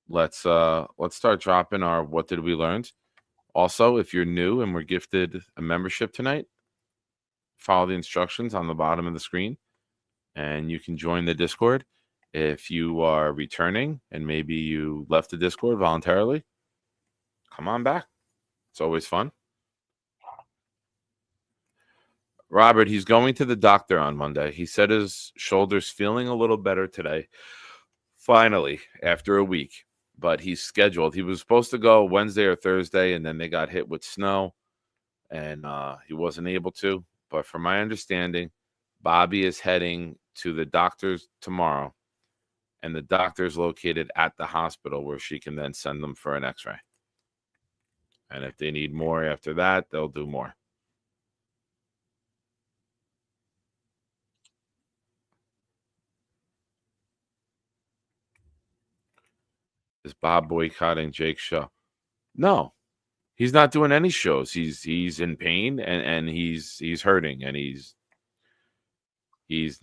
Let's start dropping our what did we learn. Also, if you're new and we're gifted a membership tonight, follow the instructions on the bottom of the screen, and you can join the Discord. If you are returning and maybe you left the Discord voluntarily, come on back. It's always fun. Robert, he's going to the doctor on Monday. He said his shoulder's feeling a little better today, finally, after a week. But he's scheduled. He was supposed to go Wednesday or Thursday, and then they got hit with snow, and he wasn't able to. But from my understanding, Bobby is heading to the doctor's tomorrow, and the doctor's located at the hospital where she can then send them for an x-ray. And if they need more after that, they'll do more. Is Bob boycotting Jake's show? No, he's not doing any shows. He's in pain and he's hurting and he's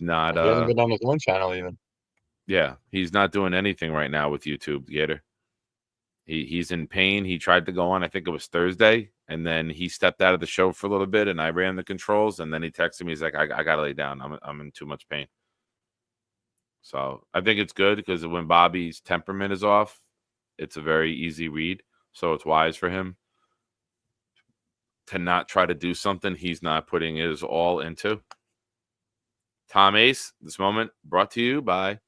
not. He hasn't been on his own channel even. Yeah, he's not doing anything right now with YouTube, Gator. He's in pain. He tried to go on, I think it was Thursday, and then he stepped out of the show for a little bit, and I ran the controls, and then he texted me. He's like, I gotta lay down. I'm in too much pain. So I think it's good because when Bobby's temperament is off, it's a very easy read. So it's wise for him to not try to do something he's not putting his all into. Tom Ace, this moment brought to you by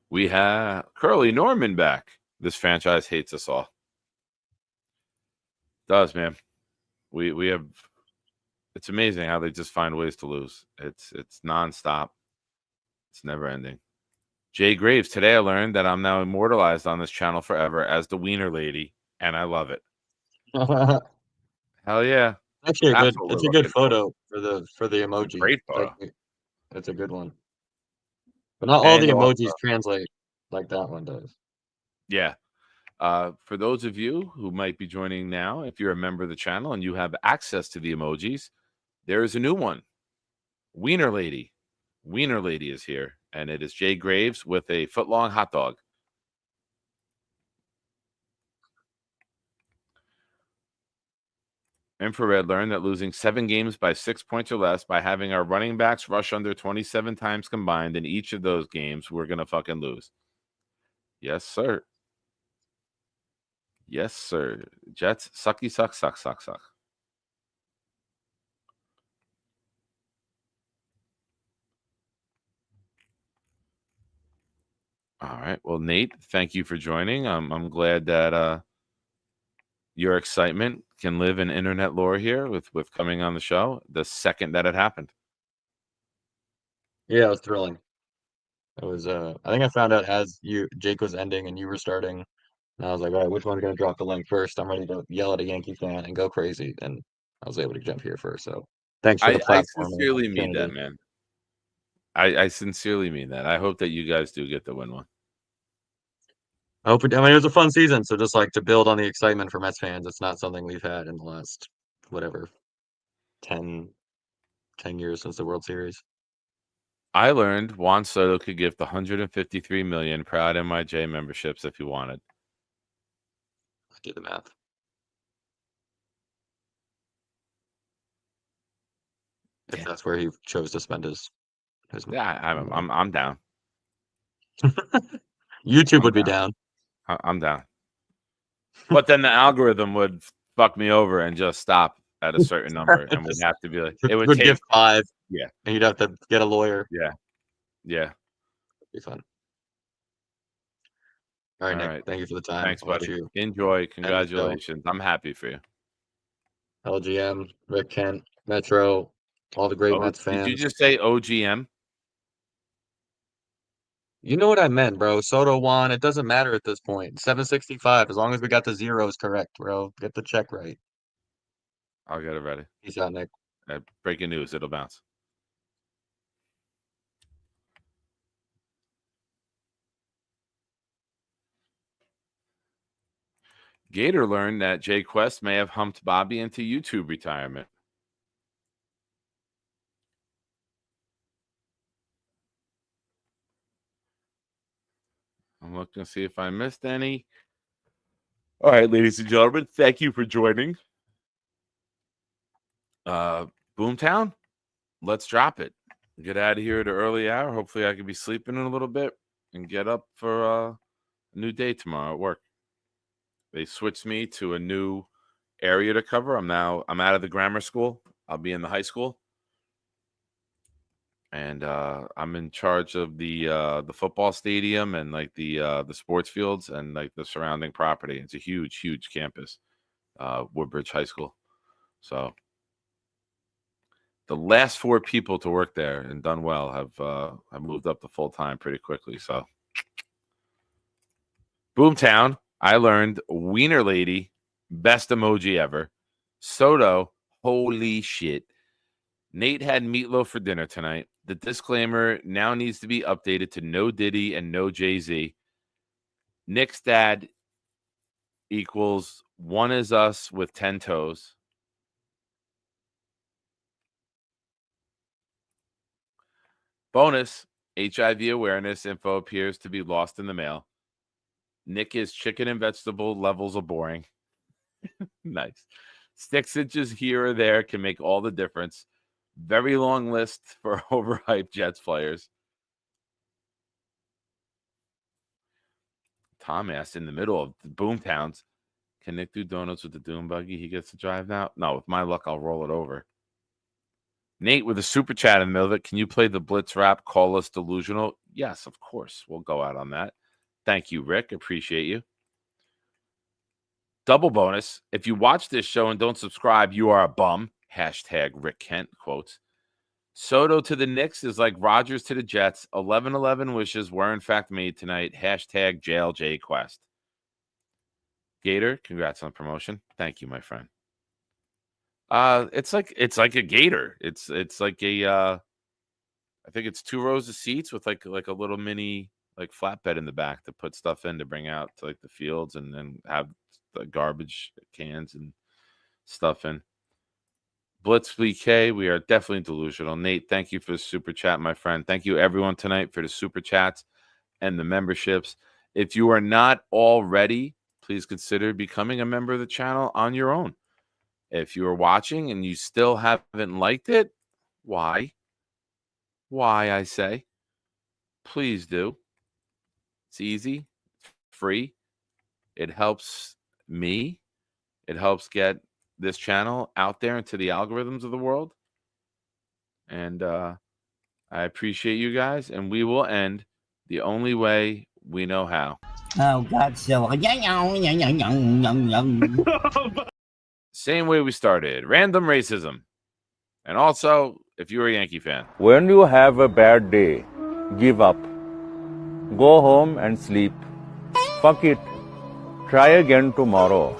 We have Curly Norman back. This franchise hates us all. Does, man. We have. It's amazing how they just find ways to lose. It's nonstop. It's never ending. Jay Graves. Today I learned that I'm now immortalized on this channel forever as the Wiener Lady, and I love it. Hell yeah! Actually, it's a good photo for the emojis. Great photo. It's a good one. But not all the emojis translate like that one does. Yeah. For those of you who might be joining now, if you're a member of the channel and you have access to the emojis, there is a new one. Wiener Lady. Wiener Lady is here, and it is Jay Graves with a foot-long hot dog. Infrared learned that losing 7 games by 6 points or less by having our running backs rush under 27 times combined in each of those games, we're going to fucking lose. Yes, sir. Yes, sir. Jets, sucky, suck. All right. Well, Nate, thank you for joining. I'm glad that your excitement can live in internet lore here with coming on the show the second that it happened. Yeah, it was thrilling. It was I think I found out as Jake was ending and you were starting. And I was like, all right, which one's gonna drop the link first? I'm ready to yell at a Yankee fan and go crazy. And I was able to jump here first. So thanks for the I platform and sincerely mean that, opportunity. man. I sincerely mean that. I hope that you guys do get the win one. I hope it was a fun season. So just like to build on the excitement for Mets fans, it's not something we've had in the last whatever 10 years since the World Series. I learned Juan Soto could give the 153 million proud MIJ memberships if he wanted. I do the math. If that's where he chose to spend his Yeah, I'm down. YouTube I'm would be down. down. I'm down. But then the algorithm would fuck me over and just stop at a certain number, and we'd have to be like, it would take give 5. Yeah, and you'd have to get a lawyer. yeah. It'd be fun. All right, All Nick. right. Thank you for the time. Thanks, I'll let buddy. you Enjoy. Congratulations. I'm happy for you. LGM, Rick Kent, Metro, all the great Mets fans. Did you just say OGM? You know what I meant, bro. Soto won. It doesn't matter at this point. 765. As long as we got the zeros correct, bro. Get the check right. I'll get it ready. Peace out, Nick. Breaking news. It'll bounce. Gator learned that Jay Quest may have humped Bobby into YouTube retirement. I'm looking to see if I missed any. All right, ladies and gentlemen, thank you for joining. Boomtown, let's drop it. Get out of here at an early hour. Hopefully I can be sleeping in a little bit and get up for a new day tomorrow at work. They switched me to a new area to cover. I'm out of the grammar school. I'll be in the high school. And I'm in charge of the football stadium and like the sports fields and like the surrounding property. It's a huge, huge campus, Woodbridge High School. So the last 4 people to work there and done well have moved up to full time pretty quickly. So Boomtown, I learned Wiener Lady, best emoji ever. Soto, holy shit. Nate had meatloaf for dinner tonight. The disclaimer now needs to be updated to no Diddy and no Jay-Z. Nick's dad equals one is us with 10 toes. Bonus, HIV awareness info appears to be lost in the mail. Nick is chicken and vegetable levels of boring. Nice. 6 inches here or there can make all the difference. Very long list for overhyped Jets players. Tom asked in the middle of the Boomtowns, can Nick do donuts with the Doom Buggy? He gets to drive now? No, with my luck, I'll roll it over. Nate with a super chat in the middle of it. Can you play the Blitz rap? Call us delusional? Yes, of course. We'll go out on that. Thank you, Rick. Appreciate you. Double bonus. If you watch this show and don't subscribe, you are a bum. Hashtag Rick Kent quotes. Soto to the Knicks is like Rodgers to the Jets. 11-11 wishes were in fact made tonight. Hashtag JLJ Quest. Gator, congrats on promotion. Thank you, my friend. It's like a gator. It's like a I think it's 2 rows of seats with like a little mini like flatbed in the back to put stuff in to bring out to like the fields and then have the garbage cans and stuff in. Blitz BK, we are definitely delusional. Nate, thank you for the super chat, my friend. Thank you everyone tonight for the super chats and the memberships. If you are not already, please consider becoming a member of the channel on your own. If you are watching and you still haven't liked it, why? Why, I say? Please do. It's easy, free. It helps me. It helps get this channel out there into the algorithms of the world. And I appreciate you guys. And we will end the only way we know how. Oh, Godzilla. Same way we started. Random racism. And also, if you're a Yankee fan. When you have a bad day, give up. Go home and sleep. Fuck it. Try again tomorrow.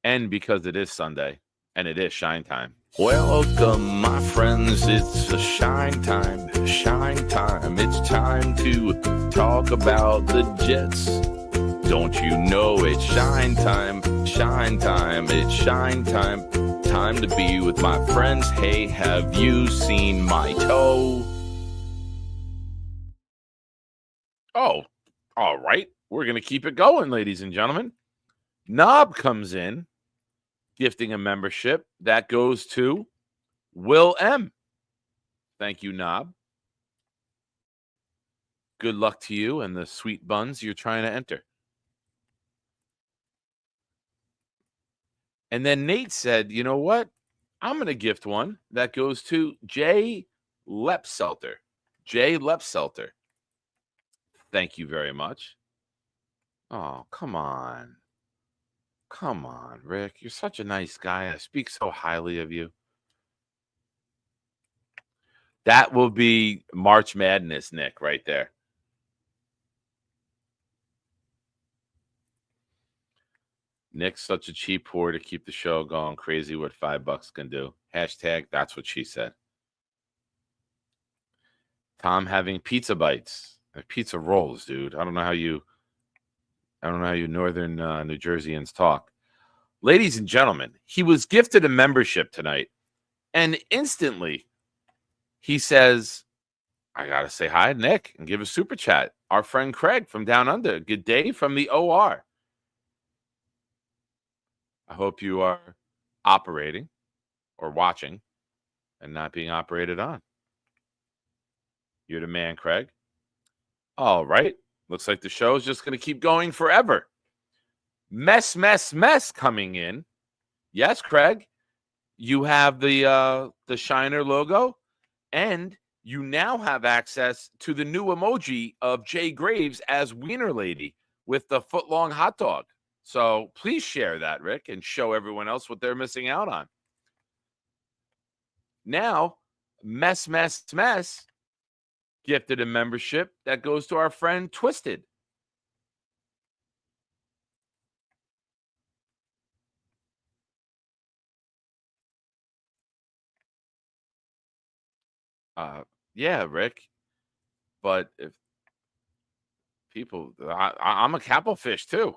And because it is Sunday and it is shine time. Welcome, my friends. It's a shine time. Shine time. It's time to talk about the Jets. Don't you know it's shine time? Shine time. It's shine time. Time to be with my friends. Hey, have you seen my toe? Oh, all right. We're going to keep it going, ladies and gentlemen. Knob comes in, gifting a membership. That goes to Will M. Thank you, Knob. Good luck to you and the sweet buns you're trying to enter. And then Nate said, you know what? I'm going to gift one. That goes to Jay Lepselter. Jay Lepselter. Thank you very much. Oh, come on. Come on, Rick. You're such a nice guy. I speak so highly of you. That will be March Madness, Nick, right there. Nick's such a cheap whore to keep the show going crazy what $5 can do. Hashtag that's what she said. Tom having pizza bites. Pizza rolls, dude. I don't know how you northern New Jerseyans talk. Ladies and gentlemen, he was gifted a membership tonight, and instantly he says, I got to say hi to Nick and give a super chat. Our friend Craig from Down Under. Good day from the OR. I hope you are operating or watching and not being operated on. You're the man, Craig. All right. Looks like the show is just going to keep going forever. Mess coming in. Yes, Craig. You have the Shiner logo, and you now have access to the new emoji of Jay Graves as Wiener Lady with the foot-long hot dog. So please share that, Rick, and show everyone else what they're missing out on. Now, Mess gifted a membership that goes to our friend Twisted. Yeah, Rick. But if people, I'm a Capplefish too.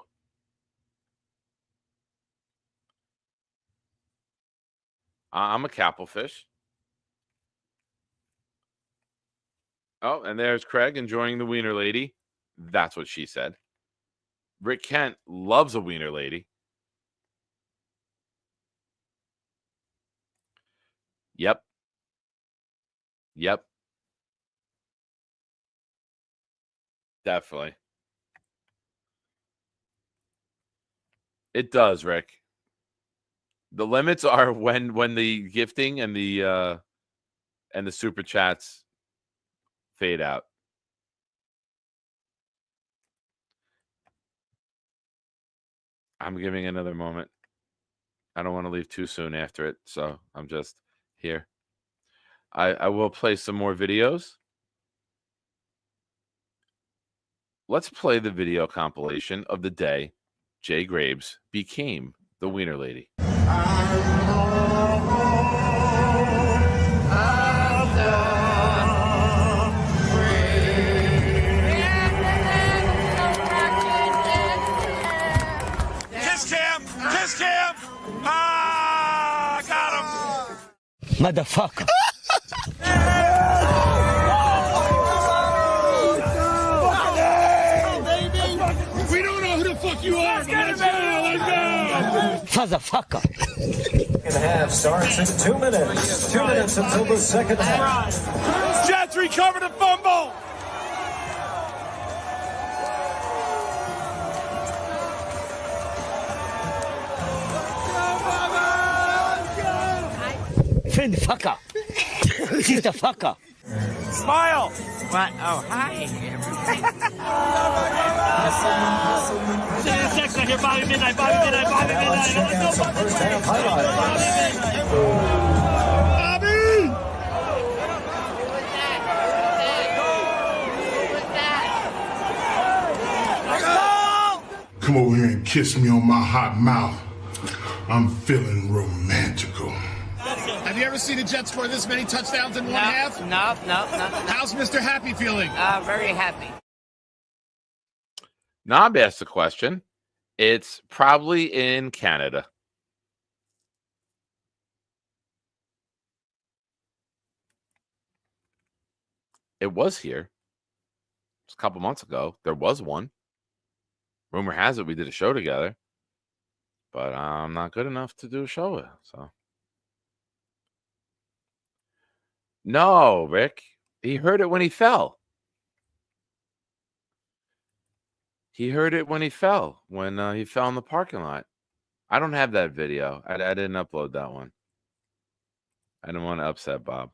I'm a Capplefish. Oh, and there's Craig enjoying the Wiener Lady. That's what she said. Rick Kent loves a Wiener Lady. Yep. Definitely. It does, Rick. The limits are when the gifting and the super chats fade out. I'm giving another moment. I don't want to leave too soon after it, so I'm just here. I will play some more videos. Let's play the video compilation of the day Jay Graves became the Wiener Lady. Kiss Cam! Ah, got him! Motherfucker. We don't know who the fuck you are, but let's go! Motherfucker. Second half starts in 2 minutes. 2 minutes until the second half. Jets recovered a fumble! Friend fucker. Sister fucker. Smile! What? Oh, hi. Sex right here, Bobby Midnight. Bobby! Come over here and kiss me on my hot mouth. I'm feeling romantical. Have you ever seen the Jets score this many touchdowns in one half? No. How's Mr. Happy feeling? Very happy. Knob asked the question. It's probably in Canada. It was here. It was a couple months ago. There was one. Rumor has it we did a show together. But I'm not good enough to do a show with. So. No, Rick. He heard it when he fell. He heard it when he fell in the parking lot. I don't have that video. I didn't upload that one. I didn't want to upset Bob.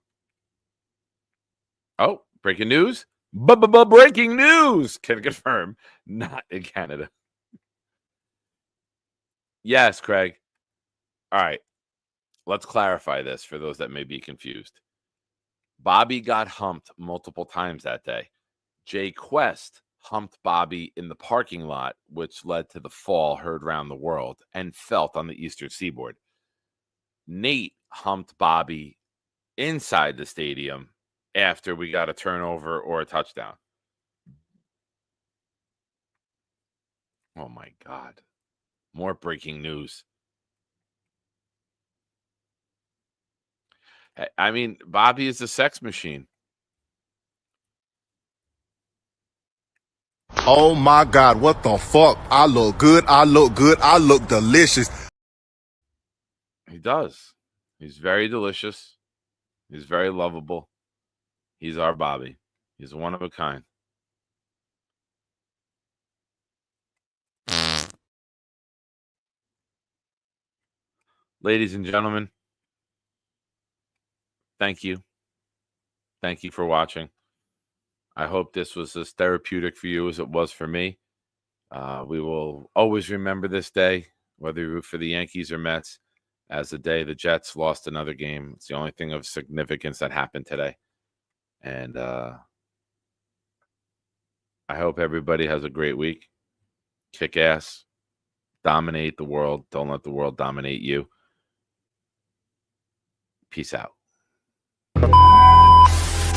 Oh, breaking news. Breaking news. Can confirm. Not in Canada. Yes, Craig. All right. Let's clarify this for those that may be confused. Bobby got humped multiple times that day. Jay Quest humped Bobby in the parking lot, which led to the fall heard around the world and felt on the Eastern Seaboard. Nate humped Bobby inside the stadium after we got a turnover or a touchdown. Oh, my God. More breaking news. I mean, Bobby is a sex machine. Oh my God, what the fuck? I look good, I look good, I look delicious. He does. He's very delicious. He's very lovable. He's our Bobby. He's one of a kind. Ladies and gentlemen, thank you. Thank you for watching. I hope this was as therapeutic for you as it was for me. We will always remember this day, whether you root for the Yankees or Mets, as the day the Jets lost another game. It's the only thing of significance that happened today. And I hope everybody has a great week. Kick ass. Dominate the world. Don't let the world dominate you. Peace out.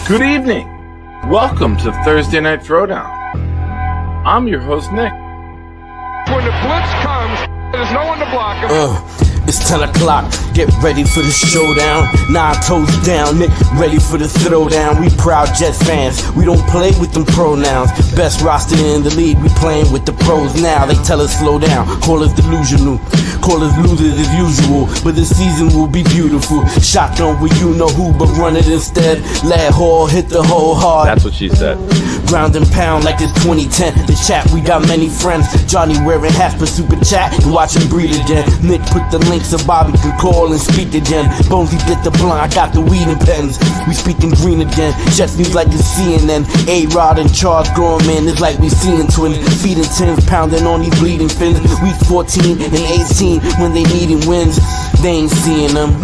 Good evening. Welcome to Thursday Night Throwdown. I'm your host, Nick. When the blitz comes, there's no one to block him. It's 10 o'clock, get ready for the showdown. 9 toes down, Nick, ready for the throwdown. We proud Jets fans, we don't play with them pronouns. Best roster in the league, we playing with the pros now. They tell us slow down, call us delusional, call us losers as usual. But this season will be beautiful. Shotgun with you know who, but run it instead. Lad Hall hit the hole hard. That's what she said. Ground and pound like it's 2010. The chat, we got many friends. Johnny wearing hats for super chat and watch him breathe again. Nick put the links so Bobby can call and speak again. Bonesy get the blunt, I got the weed and pens. We speaking green again. Jets news like it's CNN. A-Rod and Charles growing man, it's like we seeing twins. Feeding tins, pounding on these bleeding fins. Week 14 and 18 when they needing wins. They ain't seeing them.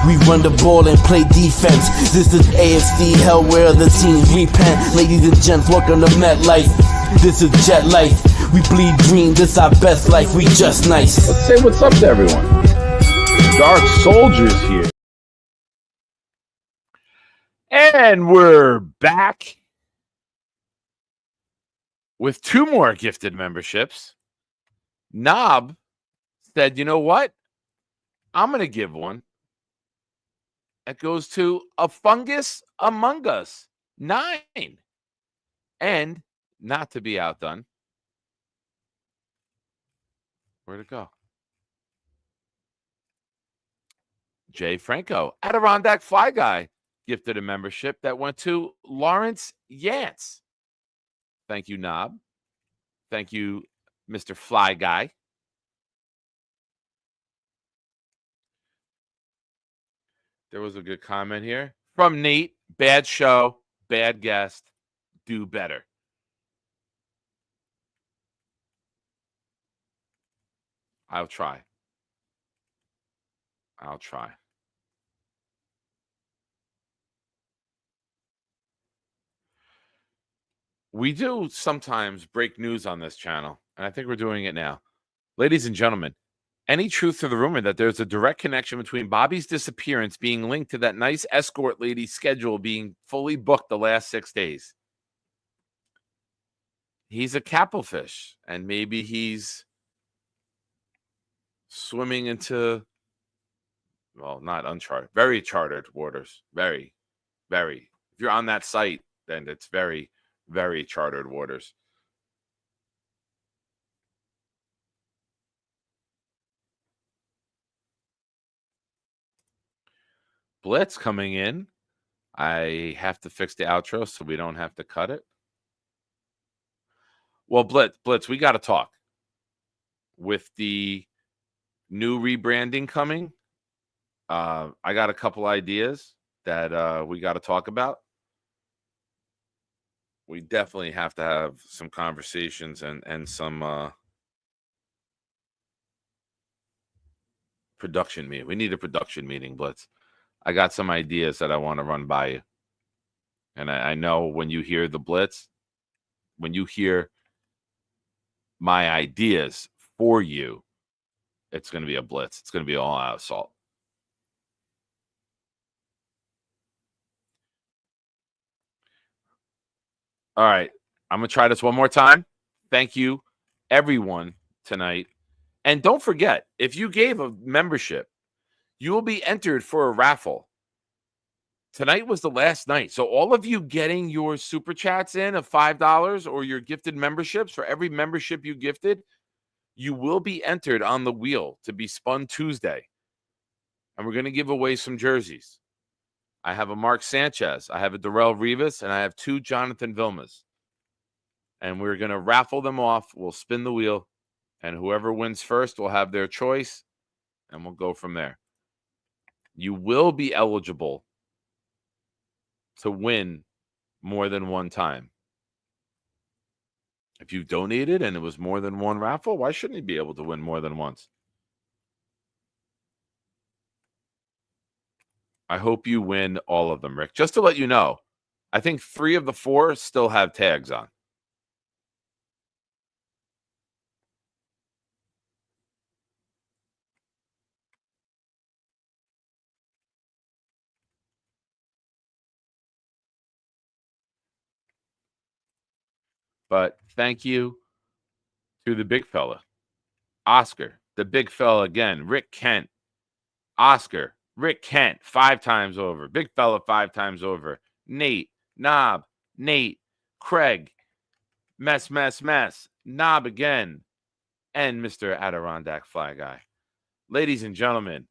We run the ball and play defense. This is AFC hell where the teams repent. Ladies and gents, welcome to MetLife. This is Jet Life. We bleed green, this our best life. We just nice. Let's say what's up to everyone. Dark Soldiers here. And we're back with 2 more gifted memberships. Knob said, you know what? I'm going to give one. That goes to A Fungus Among Us 9. And not to be outdone. Where'd it go? Jay Franco, Adirondack Fly Guy, gifted a membership that went to Lawrence Yance. Thank you, Knob. Thank you, Mr. Fly Guy. There was a good comment here from Nate. Bad show, bad guest, do better. I'll try. We do sometimes break news on this channel. And I think we're doing it now. Ladies and gentlemen, any truth to the rumor that there's a direct connection between Bobby's disappearance being linked to that nice escort lady's schedule being fully booked the last 6 days? He's a capplefish, and maybe he's swimming into, well, not uncharted, very chartered waters. Very, very. If you're on that site, then it's very, very chartered waters. Blitz coming in. I have to fix the outro so we don't have to cut it. Well, Blitz, we got to talk. With the new rebranding coming, I got a couple ideas that we got to talk about. We definitely have to have some conversations and some production meeting. We need a production meeting, Blitz. I got some ideas that I want to run by you. And I know when you hear the Blitz, when you hear my ideas for you, it's going to be a blitz. It's going to be all out assault. All right. I'm going to try this one more time. Thank you, everyone, tonight. And don't forget, if you gave a membership, you will be entered for a raffle. Tonight was the last night. So all of you getting your super chats in of $5 or your gifted memberships, for every membership you gifted, you will be entered on the wheel to be spun Tuesday. And we're going to give away some jerseys. I have a Mark Sanchez, I have a Darrell Rivas, and I have 2 Jonathan Vilmas. And we're going to raffle them off. We'll spin the wheel. And whoever wins first will have their choice. And we'll go from there. You will be eligible to win more than one time. If you donated and it was more than one raffle, why shouldn't you be able to win more than once? I hope you win all of them, Rick. Just to let you know, I think 3 of the 4 still have tags on. But thank you to the big fella, Oscar, the big fella again, Rick Kent, Oscar, Rick Kent, 5 times over, big fella 5 times over, Nate, Knob, Nate, Craig, Mess, Knob again, and Mr. Adirondack Fly Guy. Ladies and gentlemen,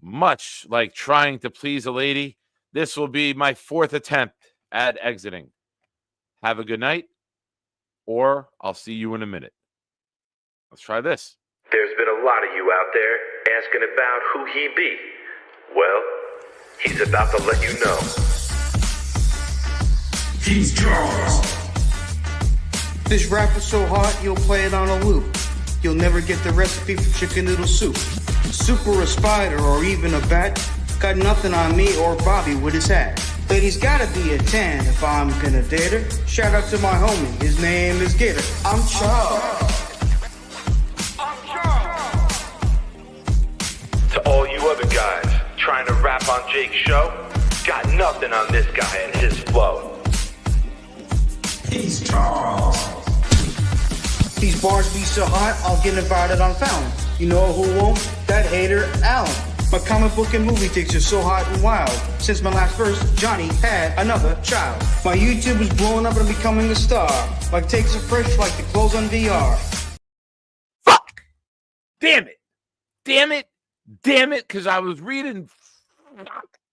much like trying to please a lady, this will be my 4th attempt at exiting. Have a good night, or I'll see you in a minute. Let's try this. There's been a lot of you out there asking about who he be. Well, he's about to let you know. He's Charles. This rap is so hot, you'll play it on a loop. You'll never get the recipe for chicken noodle soup. Super a spider or even a bat, got nothing on me or Bobby with his hat. Lady's gotta be a 10 if I'm gonna date her. Shout out to my homie, his name is Gator. I'm Charles. To all you other guys trying to rap on Jake's show, got nothing on this guy and his flow. He's Charles. These bars be so hot, I'll get invited on Fallon. You know who won't? That hater, Alan. My comic book and movie takes are so hot and wild. Since my last verse, Johnny had another child. My YouTube is blowing up and I'm becoming a star. Like takes are fresh like the clothes on VR. Fuck! Damn it! Damn it! Damn it! Because I was reading.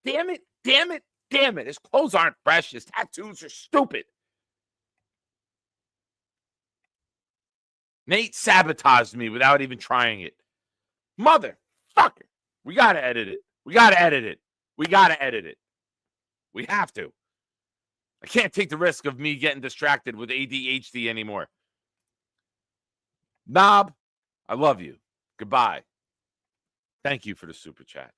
Damn it! Damn it! Damn it! His clothes aren't fresh. His tattoos are stupid. Nate sabotaged me without even trying it. Motherfucker. We got to edit it. We got to edit it. We got to edit it. We have to. I can't take the risk of me getting distracted with ADHD anymore. Knob, I love you. Goodbye. Thank you for the super chat.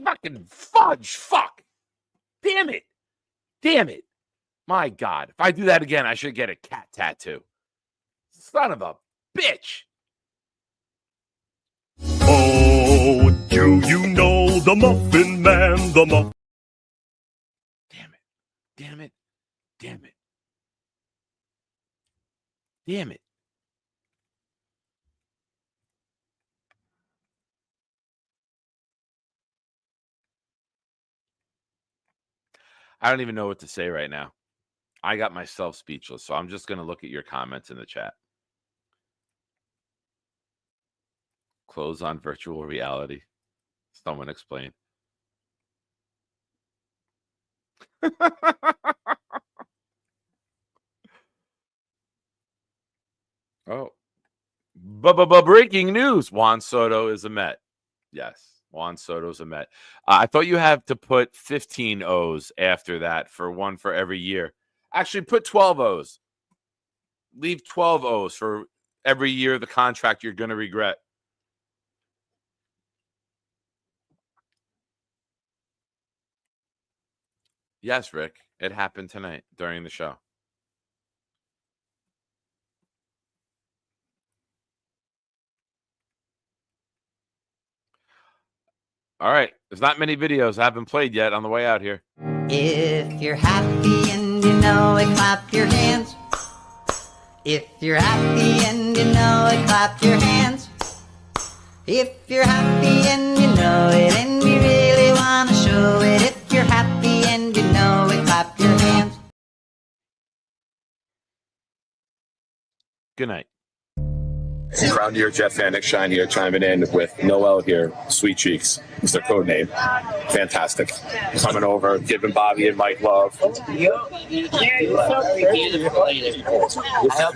Fucking fudge. Fuck. Damn it. Damn it. My God. If I do that again, I should get a cat tattoo. Son of a bitch. Oh, do you know the Muffin Man? The Muffin. Damn it. Damn it. Damn it. Damn it. I don't even know what to say right now. I got myself speechless, so I'm just going to look at your comments in the chat. Close on virtual reality. Someone explain. Oh. Breaking news. Juan Soto is a Met. Yes, Juan Soto's a Met. I thought you have to put 15 O's after that for one for every year. Actually, put 12 O's. Leave 12 O's for every year of the contract you're going to regret. Yes, Rick. It happened tonight during the show. All right. There's not many videos I haven't played yet on the way out here. If you're happy and you know it, clap your hands. If you're happy and you know it, clap your hands. If you're happy and you know it, and you really want to show it. If you're happy and you know it, clap your hands. Good night. Proud New York Jet fan Nick Shine here, chiming in with Noel here. Sweet Cheeks is their code name. Fantastic. Coming over, giving Bobby and Mike love. I hope you have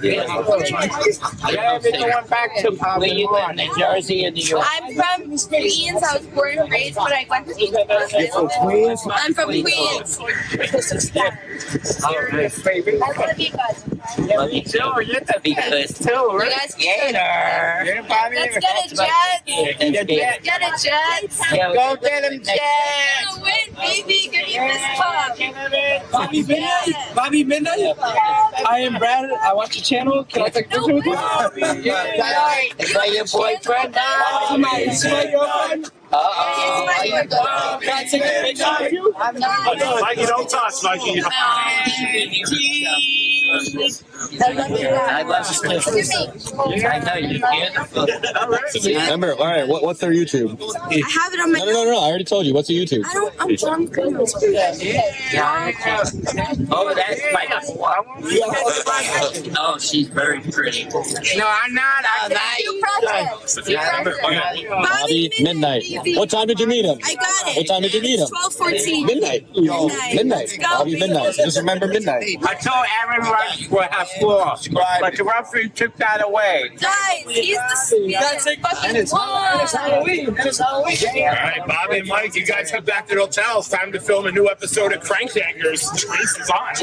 been going back to Cleveland, New Jersey, and New York. I'm from Queens. I was born and raised, but I went to England. You're from Queens? I'm from Queens. I love you guys. Love you too. You're the best too. You guys Gator. Let's get a jet. Get a jet. Go get him, Jets. Win, baby. Give me this cup. Bobby Midnight. Bobby Midnight. I am Brad. I watch your channel. Can I take a picture with you? Is that your boyfriend? Is my girlfriend? Can I take a picture with you? Mikey, don't touch, Mikey. I love you. I know you can't. Remember, all right, what's their YouTube? I have it on my. No. I already told you. What's your YouTube? I'm drunk. Oh, that's my. Oh, she's very pretty. No, I'm not. Bobby Midnight. What time did you meet him? I got it. What time did you meet him? 12:14. Midnight. Midnight. Bobby Midnight. Just remember midnight. I told everyone we'll have four, but the referee took that away. Guys, he's the fucking one. It's Halloween. It's Halloween. All right, Bobby and Mike, you guys head back to the hotel. It's time to film a new episode of Crankbangers. Trace is on.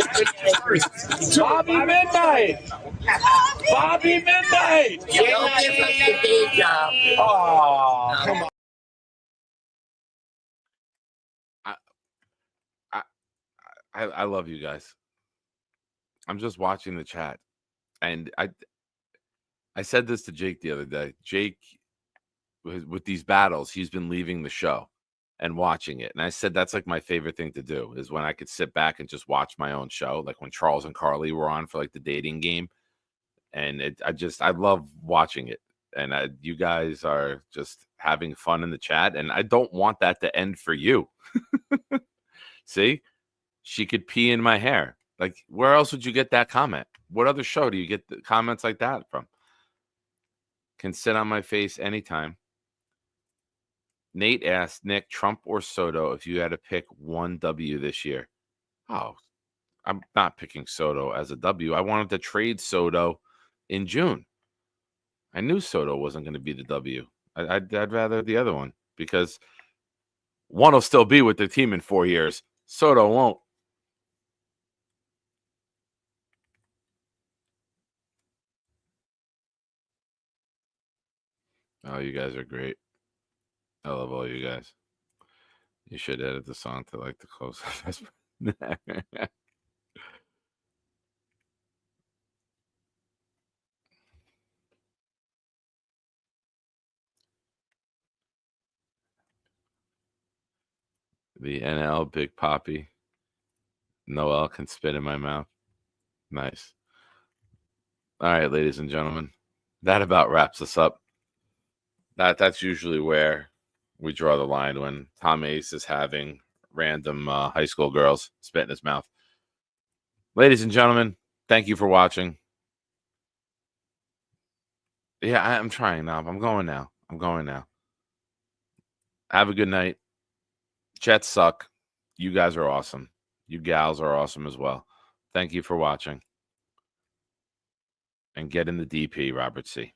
Bobby Midnight. Bobby Midnight. You don't give up your day job. Oh, come on. I love you guys. I'm just watching the chat, and I said this to Jake the other day. Jake, with these battles, he's been leaving the show and watching it, and I said that's like my favorite thing to do is when I could sit back and just watch my own show, like when Charles and Carly were on for like the dating game, and I love watching it, and you guys are just having fun in the chat, and I don't want that to end for you. See, she could pee in my hair. Like, where else would you get that comment? What other show do you get the comments like that from? Can sit on my face anytime. Nate asked Nick, Trump or Soto, if you had to pick one W this year. Oh, I'm not picking Soto as a W. I wanted to trade Soto in June. I knew Soto wasn't going to be the W. I'd rather the other one because one will still be with the team in 4 years. Soto won't. Oh, you guys are great. I love all you guys. You should edit the song to like the close. The NL Big Poppy. Noel can spit in my mouth. Nice. All right, ladies and gentlemen, that about wraps us up. That's usually where we draw the line when Tom Ace is having random high school girls spit in his mouth. Ladies and gentlemen, thank you for watching. Yeah, I'm trying now. I'm going now. Have a good night. Jets suck. You guys are awesome. You gals are awesome as well. Thank you for watching. And get in the DP, Robert C.